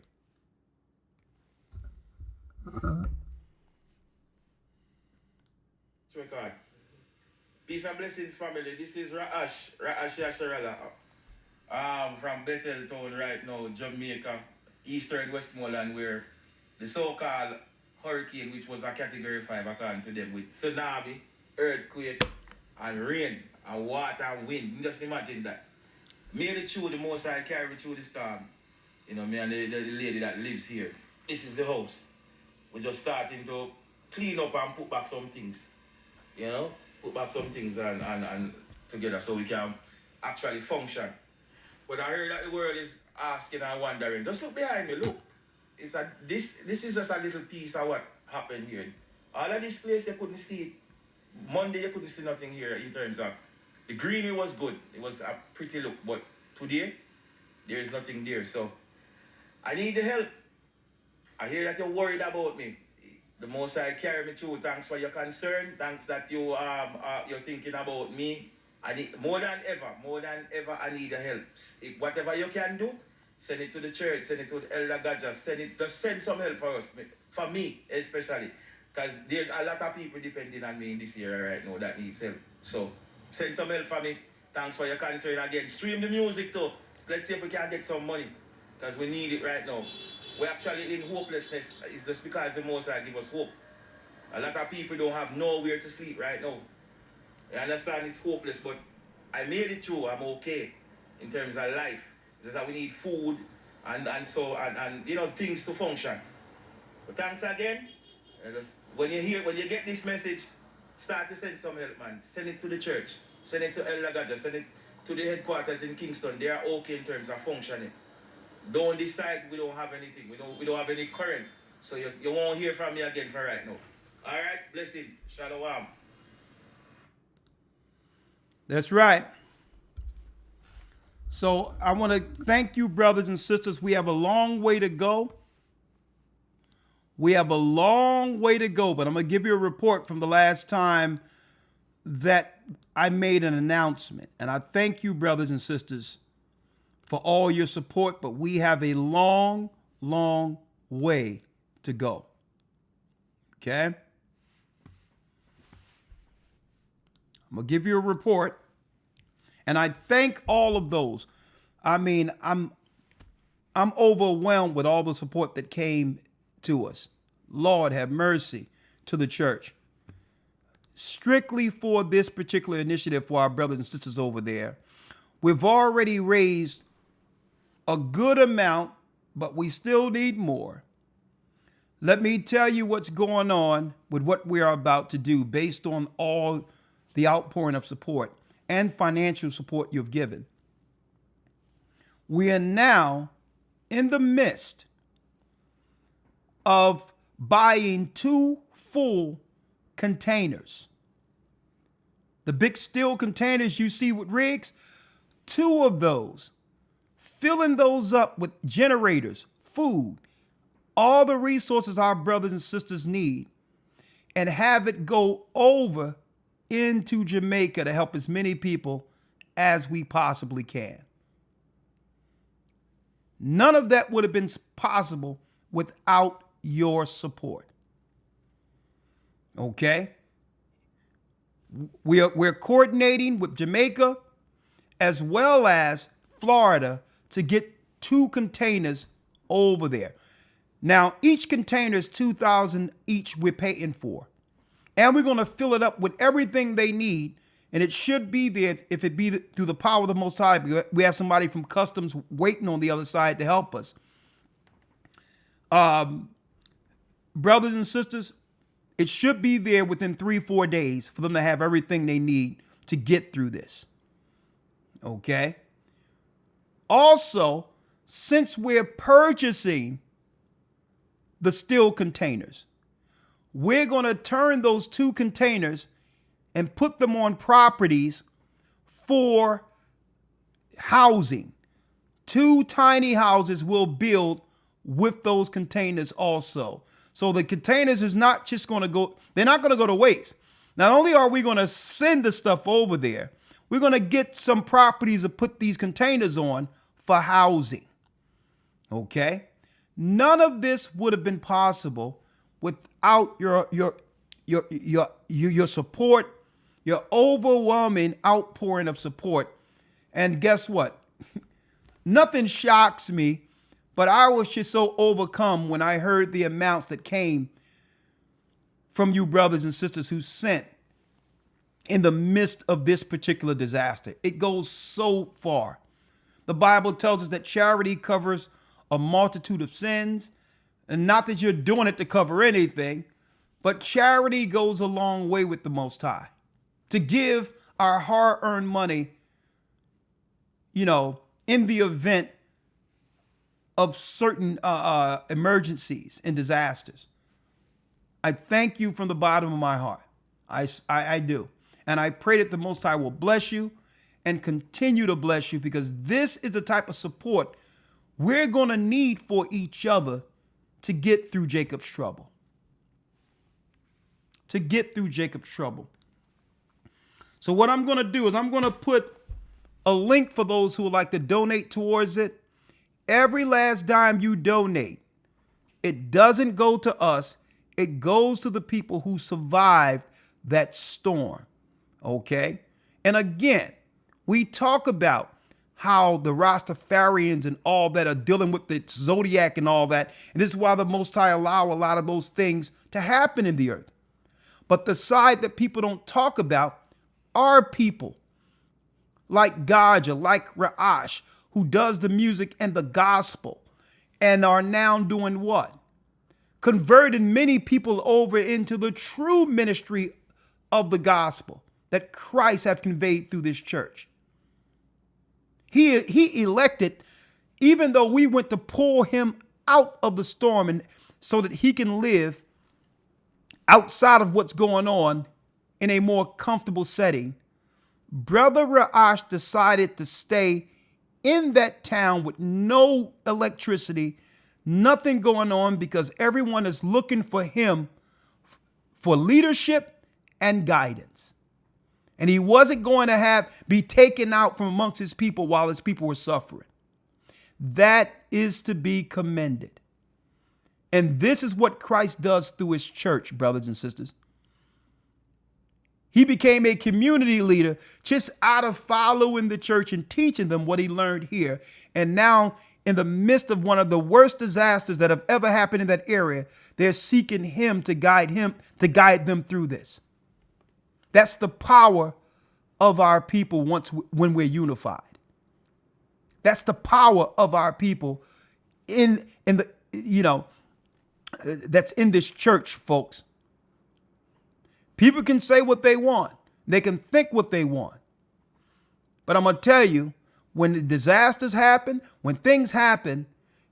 Speaker 3: Peace and blessings, family. This is Rawchaa from Bethel Town right now, Jamaica, eastern Westmoreland, where the so-called hurricane, which was a category 5 according to them, with tsunami, earthquake, and rain, and water, and wind. Just imagine that. Made it through the Most High, carry me through the storm. You know, me and the lady that lives here. This is the house. We're just starting to clean up and put back some things. You know? Put back some things and together so we can actually function. But I heard that the world is asking and wondering. Just look behind me, look. This is just a little piece of what happened here. All of this place you couldn't see it. Monday you couldn't see nothing here in terms of the greenery was good. It was a pretty look. But today, there is nothing there. So I need the help. I hear that you're worried about me. The Most High carry me through. Thanks for your concern. Thanks that you're thinking about me. I need more than ever. I need the help. If whatever you can do, send it to the church. Send it to the Elder Rawchaa. Just send some help for us, for me especially, because there's a lot of people depending on me in this area right now that needs help. So send some help for me. Thanks for your concern again. Stream the music too. Let's see if we can get some money, because we need it right now. We're actually in hopelessness. It's just because the Most High give us hope. A lot of people don't have nowhere to sleep right now. I understand it's hopeless, but I made it through. I'm okay in terms of life. It's just that we need food and you know, things to function. So thanks again. And just, when you get this message, start to send some help, man. Send it to the church. Send it to Elder Rawchaa. Send it to the headquarters in Kingston. They are okay in terms of functioning. Don't decide we don't have anything. We don't have any current. So you won't hear from me again for right now. All right, blessings. Shalom.
Speaker 1: That's right. So I want to thank you, brothers and sisters. We have a long way to go. We have a long way to go, but I'm going to give you a report from the last time that I made an announcement. And I thank you, brothers and sisters, for all your support, but we have a long, long way to go. Okay? I'm going to give you a report. And I thank all of those. I mean, I'm overwhelmed with all the support that came to us. Lord have mercy to the church. Strictly for this particular initiative for our brothers and sisters over there, we've already raised a good amount, but we still need more. Let me tell you what's going on with what we are about to do based on all the outpouring of support and financial support you've given. We are now in the midst of buying 2 full containers. The big steel containers you see with rigs, 2 of those, filling those up with generators, food, all the resources our brothers and sisters need, and have it go over into Jamaica to help as many people as we possibly can. None of that would have been possible without your support. Okay? We're coordinating with Jamaica as well as Florida to get 2 containers over there. Now, each container is $2,000 each we're paying for. And we're going to fill it up with everything they need. And it should be there if it be through the power of the Most High. We have somebody from Customs waiting on the other side to help us. Brothers and sisters, it should be there within 3-4 days for them to have everything they need to get through this. Okay? Also, since we're purchasing the steel containers, we're going to turn those 2 containers and put them on properties for housing. 2 tiny houses will build with those containers also. So the containers is not just going to go, they're not going to go to waste. Not only are we going to send the stuff over there, we're going to get some properties to put these containers on for housing. Okay? None of this would have been possible without your support, your overwhelming outpouring of support. And guess what? Nothing shocks me, but I was just so overcome when I heard the amounts that came from you brothers and sisters who sent in the midst of this particular disaster. It goes so far. The Bible tells us that charity covers a multitude of sins. And not that you're doing it to cover anything, but charity goes a long way with the Most High. To give our hard-earned money, in the event of certain emergencies and disasters. I thank you from the bottom of my heart. I do. And I pray that the Most High will bless you and continue to bless you, because this is the type of support we're going to need for each other to get through Jacob's trouble. To get through Jacob's trouble. So what I'm going to do is I'm going to put a link for those who would like to donate towards it. Every last dime you donate, it doesn't go to us. It goes to the people who survived that storm. Okay? And again, we talk about how the Rastafarians and all that are dealing with the zodiac and all that. And this is why the Most High allow a lot of those things to happen in the earth. But the side that people don't talk about are people like Gaja, like Rawchaa, who does the music and the gospel, and are now doing what? converted many people over into the true ministry of the gospel that Christ have conveyed through this church. He elected, even though we went to pull him out of the storm and so that he can live outside of what's going on in a more comfortable setting, Brother Rawchaa decided to stay in that town with no electricity, nothing going on, because everyone is looking for him for leadership and guidance. And he wasn't going to be taken out from amongst his people while his people were suffering. That is to be commended. And this is what Christ does through his church, brothers and sisters. He became a community leader just out of following the church and teaching them what he learned here. And now, in the midst of one of the worst disasters that have ever happened in that area, they're seeking him to guide them through this. That's the power of our people when we're unified. That's the power of our people in the, that's in this church, folks. People can say what they want. They can think what they want. But I'm going to tell you, when the disasters happen, when things happen,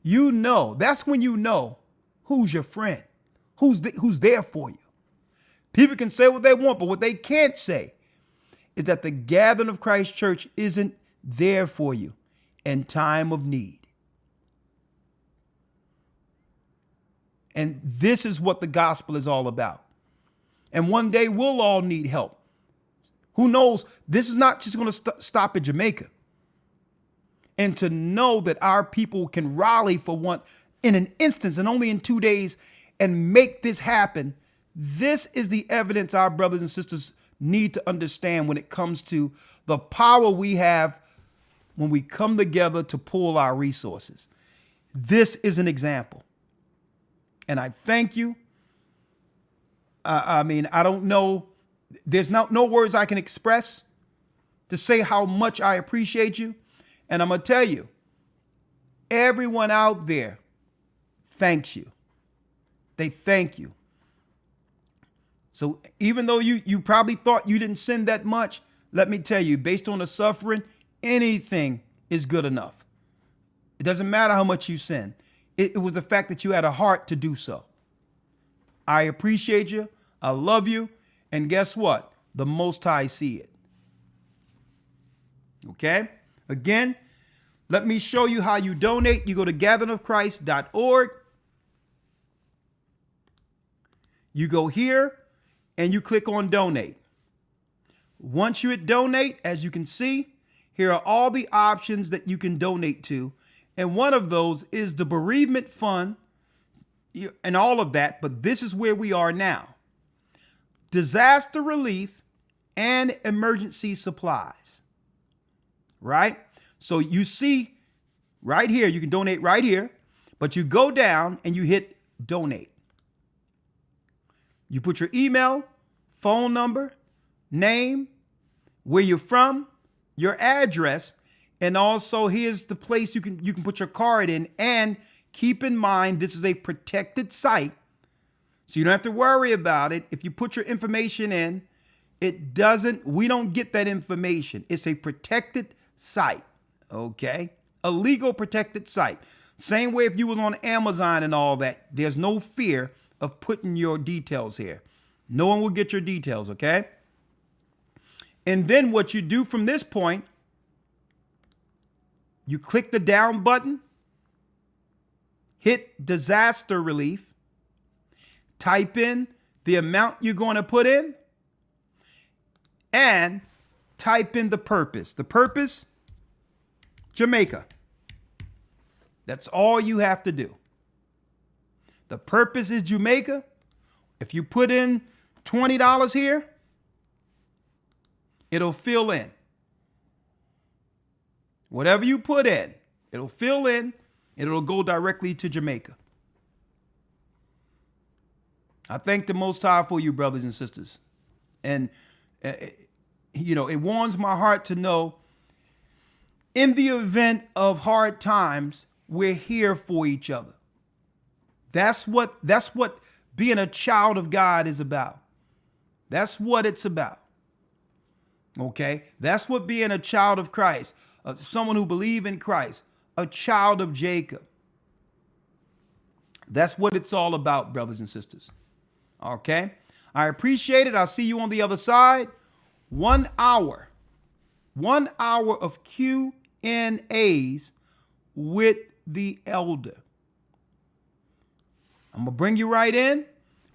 Speaker 1: that's when you know who's your friend, who's there for you. People can say what they want, but what they can't say is that the gathering of Christ Church isn't there for you in time of need. And this is what the gospel is all about. And one day we'll all need help. Who knows? This is not just going to stop at Jamaica. And to know that our people can rally for one in an instance and only in 2 days and make this happen. This is the evidence our brothers and sisters need to understand when it comes to the power we have when we come together to pool our resources. This is an example. And I thank you. I don't know. There's no words I can express to say how much I appreciate you. And I'm going to tell you, everyone out there thanks you. They thank you. So even though you probably thought you didn't sin that much, let me tell you, based on the suffering, anything is good enough. It doesn't matter how much you sin. It was the fact that you had a heart to do so. I appreciate you. I love you. And guess what? The Most High see it. Okay? Again, let me show you how you donate. You go to gatheringofchrist.org. You go here and you click on donate. Once you hit donate, as you can see, here are all the options that you can donate to. And one of those is the bereavement fund and all of that. But this is where we are now. Disaster relief and emergency supplies. Right? So you see right here, you can donate right here, but you go down and you hit donate. You put your email, phone number, name, where you're from, your address, and also here's the place you can put your card in. And keep in mind, this is a protected site, so you don't have to worry about it. If you put your information in, we don't get that information. It's a protected site, okay? A legal protected site. Same way if you was on Amazon and all that, there's no fear of putting your details here. No one will get your details, okay? And then what you do from this point, you click the down button, hit disaster relief, type in the amount you're going to put in, and type in the purpose. The purpose, Jamaica. That's all you have to do. The purpose is Jamaica. If you put in $20 here, it'll fill in. Whatever you put in, it'll fill in and it'll go directly to Jamaica. I thank the Most High for you, brothers and sisters. And, it warms my heart to know in the event of hard times, we're here for each other. That's what being a child of God is about. That's what it's about. Okay? That's what being a child of Christ, someone who believes in Christ, a child of Jacob. That's what it's all about, brothers and sisters. Okay? I appreciate it. I'll see you on the other side. 1 hour. 1 hour of Q&As with the elder. I'm going to bring you right in.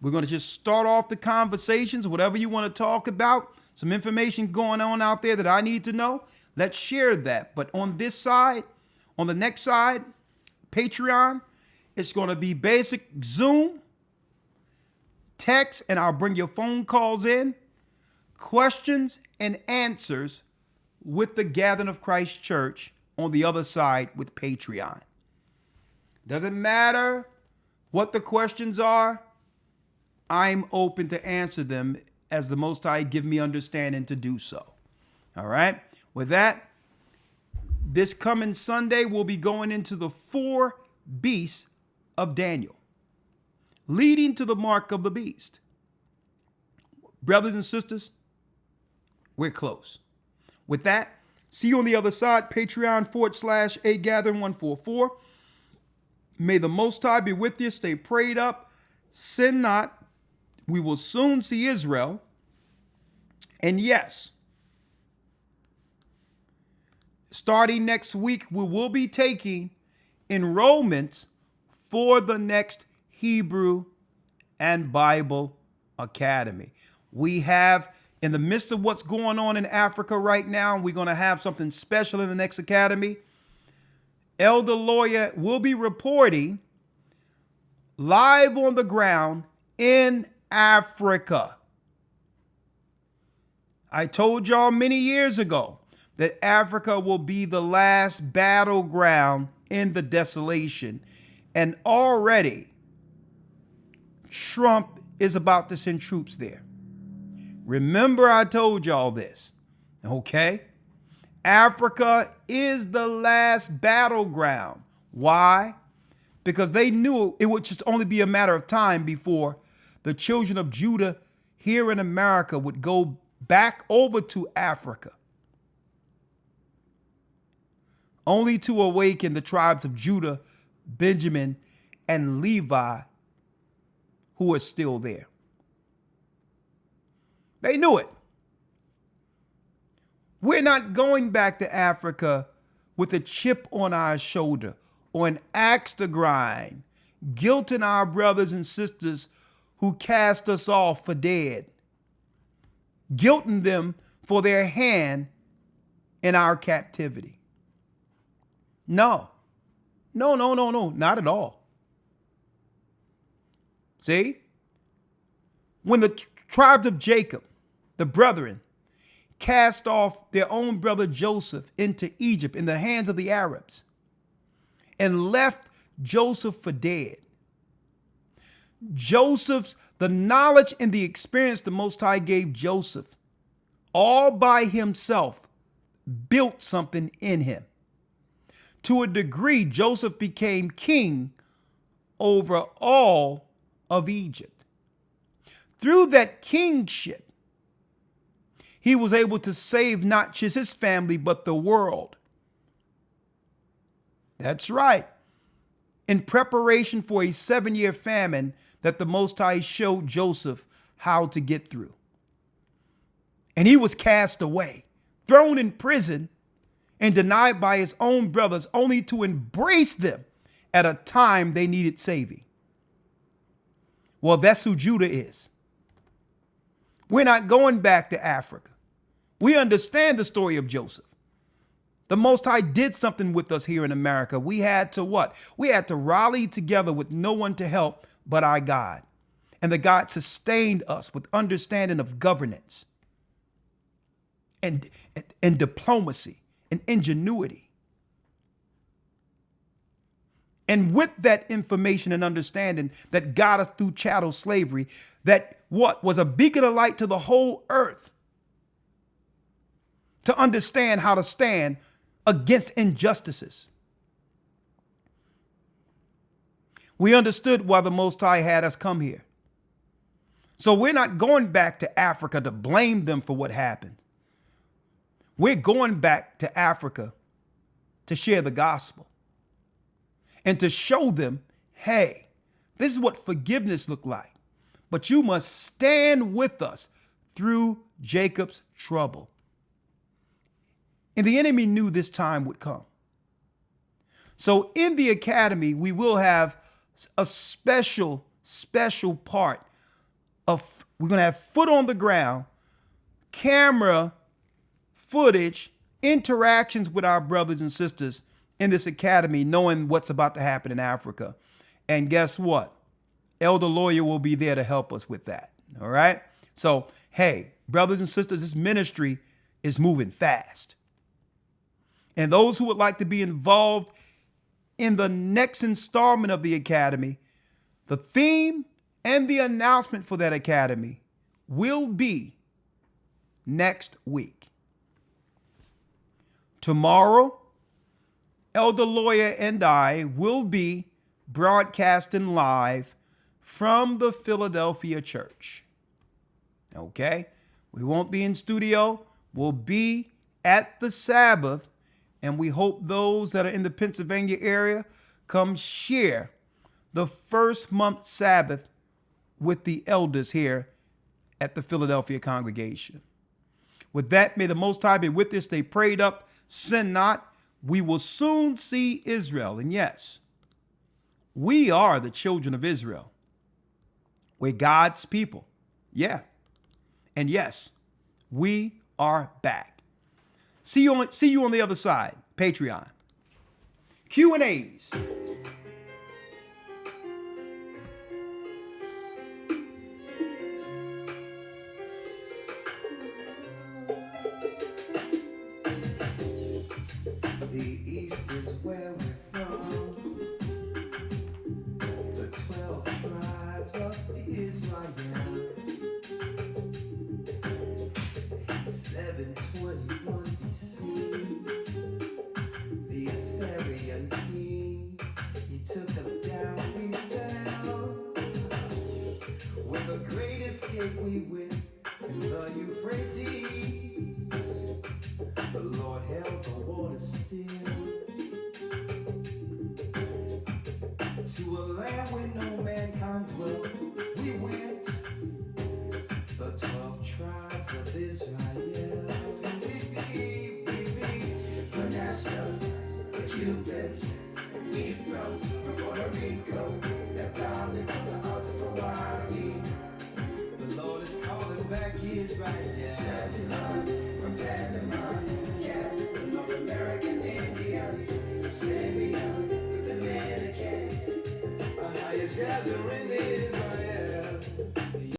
Speaker 1: We're going to just start off the conversations, whatever you want to talk about. Some information going on out there that I need to know. Let's share that. But on this side, on the next side, Patreon, it's going to be basic Zoom, text, and I'll bring your phone calls in, questions and answers with the Gathering of Christ Church on the other side with Patreon. Doesn't matter what the questions are, I'm open to answer them as the Most High give me understanding to do so. All right. With that, this coming Sunday, we'll be going into the 4 beasts of Daniel, leading to the mark of the beast. Brothers and sisters, we're close. With that, see you on the other side, Patreon.com/AGathering144. May the Most High be with you. Stay prayed up. Sin not. We will soon see Israel. And yes, starting next week, we will be taking enrollments for the next Hebrew and Bible Academy. We have, in the midst of what's going on in Africa right now, we're going to have something special in the next academy. Elder Lawya will be reporting live on the ground in Africa. I told y'all many years ago that Africa will be the last battleground in the desolation. And already Trump is about to send troops there. Remember, I told y'all this. Okay? Africa is the last battleground. Why? Because they knew it would just only be a matter of time before the children of Judah here in America would go back over to Africa, only to awaken the tribes of Judah, Benjamin, and Levi, who are still there. They knew it. We're not going back to Africa with a chip on our shoulder or an axe to grind, guilting our brothers and sisters who cast us off for dead, guilting them for their hand in our captivity. No, not at all. See, when the tribes of Jacob, the brethren, cast off their own brother Joseph into Egypt in the hands of the Arabs and left Joseph for dead, the knowledge and the experience the Most High gave Joseph all by himself built something in him. To a degree, Joseph became king over all of Egypt. Through that kingship, he was able to save not just his family, but the world. That's right. In preparation for a 7-year famine that the Most High showed Joseph how to get through. And he was cast away, thrown in prison, and denied by his own brothers, only to embrace them at a time they needed saving. Well, that's who Judah is. We're not going back to Africa. We understand the story of Joseph. The Most High did something with us here in America. We had to what? We had to rally together with no one to help but our God. And the God sustained us with understanding of governance and diplomacy and ingenuity. And with that information and understanding that got us through chattel slavery, that what was a beacon of light to the whole earth to understand how to stand against injustices. We understood why the Most High had us come here. So we're not going back to Africa to blame them for what happened. We're going back to Africa to share the gospel and to show them, hey, this is what forgiveness looked like. But you must stand with us through Jacob's trouble. And the enemy knew this time would come. So in the academy, we will have a special part of, we're going to have foot on the ground, camera footage, interactions with our brothers and sisters in this academy, knowing what's about to happen in Africa. And guess what? Elder Lawya will be there to help us with that. All right. So, hey, brothers and sisters, this ministry is moving fast. And those who would like to be involved in the next installment of the academy, the theme and the announcement for that academy will be next week. Tomorrow, Elder Lawya and I will be broadcasting live from the Philadelphia church. Okay? We won't be in studio. We'll be at the Sabbath, and we hope those that are in the Pennsylvania area come share the first month Sabbath with the elders here at the Philadelphia congregation. With that, may the Most High be with us. Stay prayed up. Sin not. We will soon see Israel. And yes, we are the children of Israel. We're God's people. Yeah. And yes, we are back. See you on the other side. Patreon. Q&As.
Speaker 4: The East is where we're from. The 12 tribes of Israel. 721 BC. The Assyrian king, he took us down, we fell. With the great escape we went to the Euphrates. The Lord held the water still. To a land where no mankind dwelt, we went. The 12 tribes of Israel. So we be Manasseh, the Cubans, Ephraim, from Puerto Rico, that bounded from the odds of Hawaii. The Lord is calling back Israel. Zebulun from Panama, yeah, the North American Indians, Simeon, the Dominicans, our highest gathering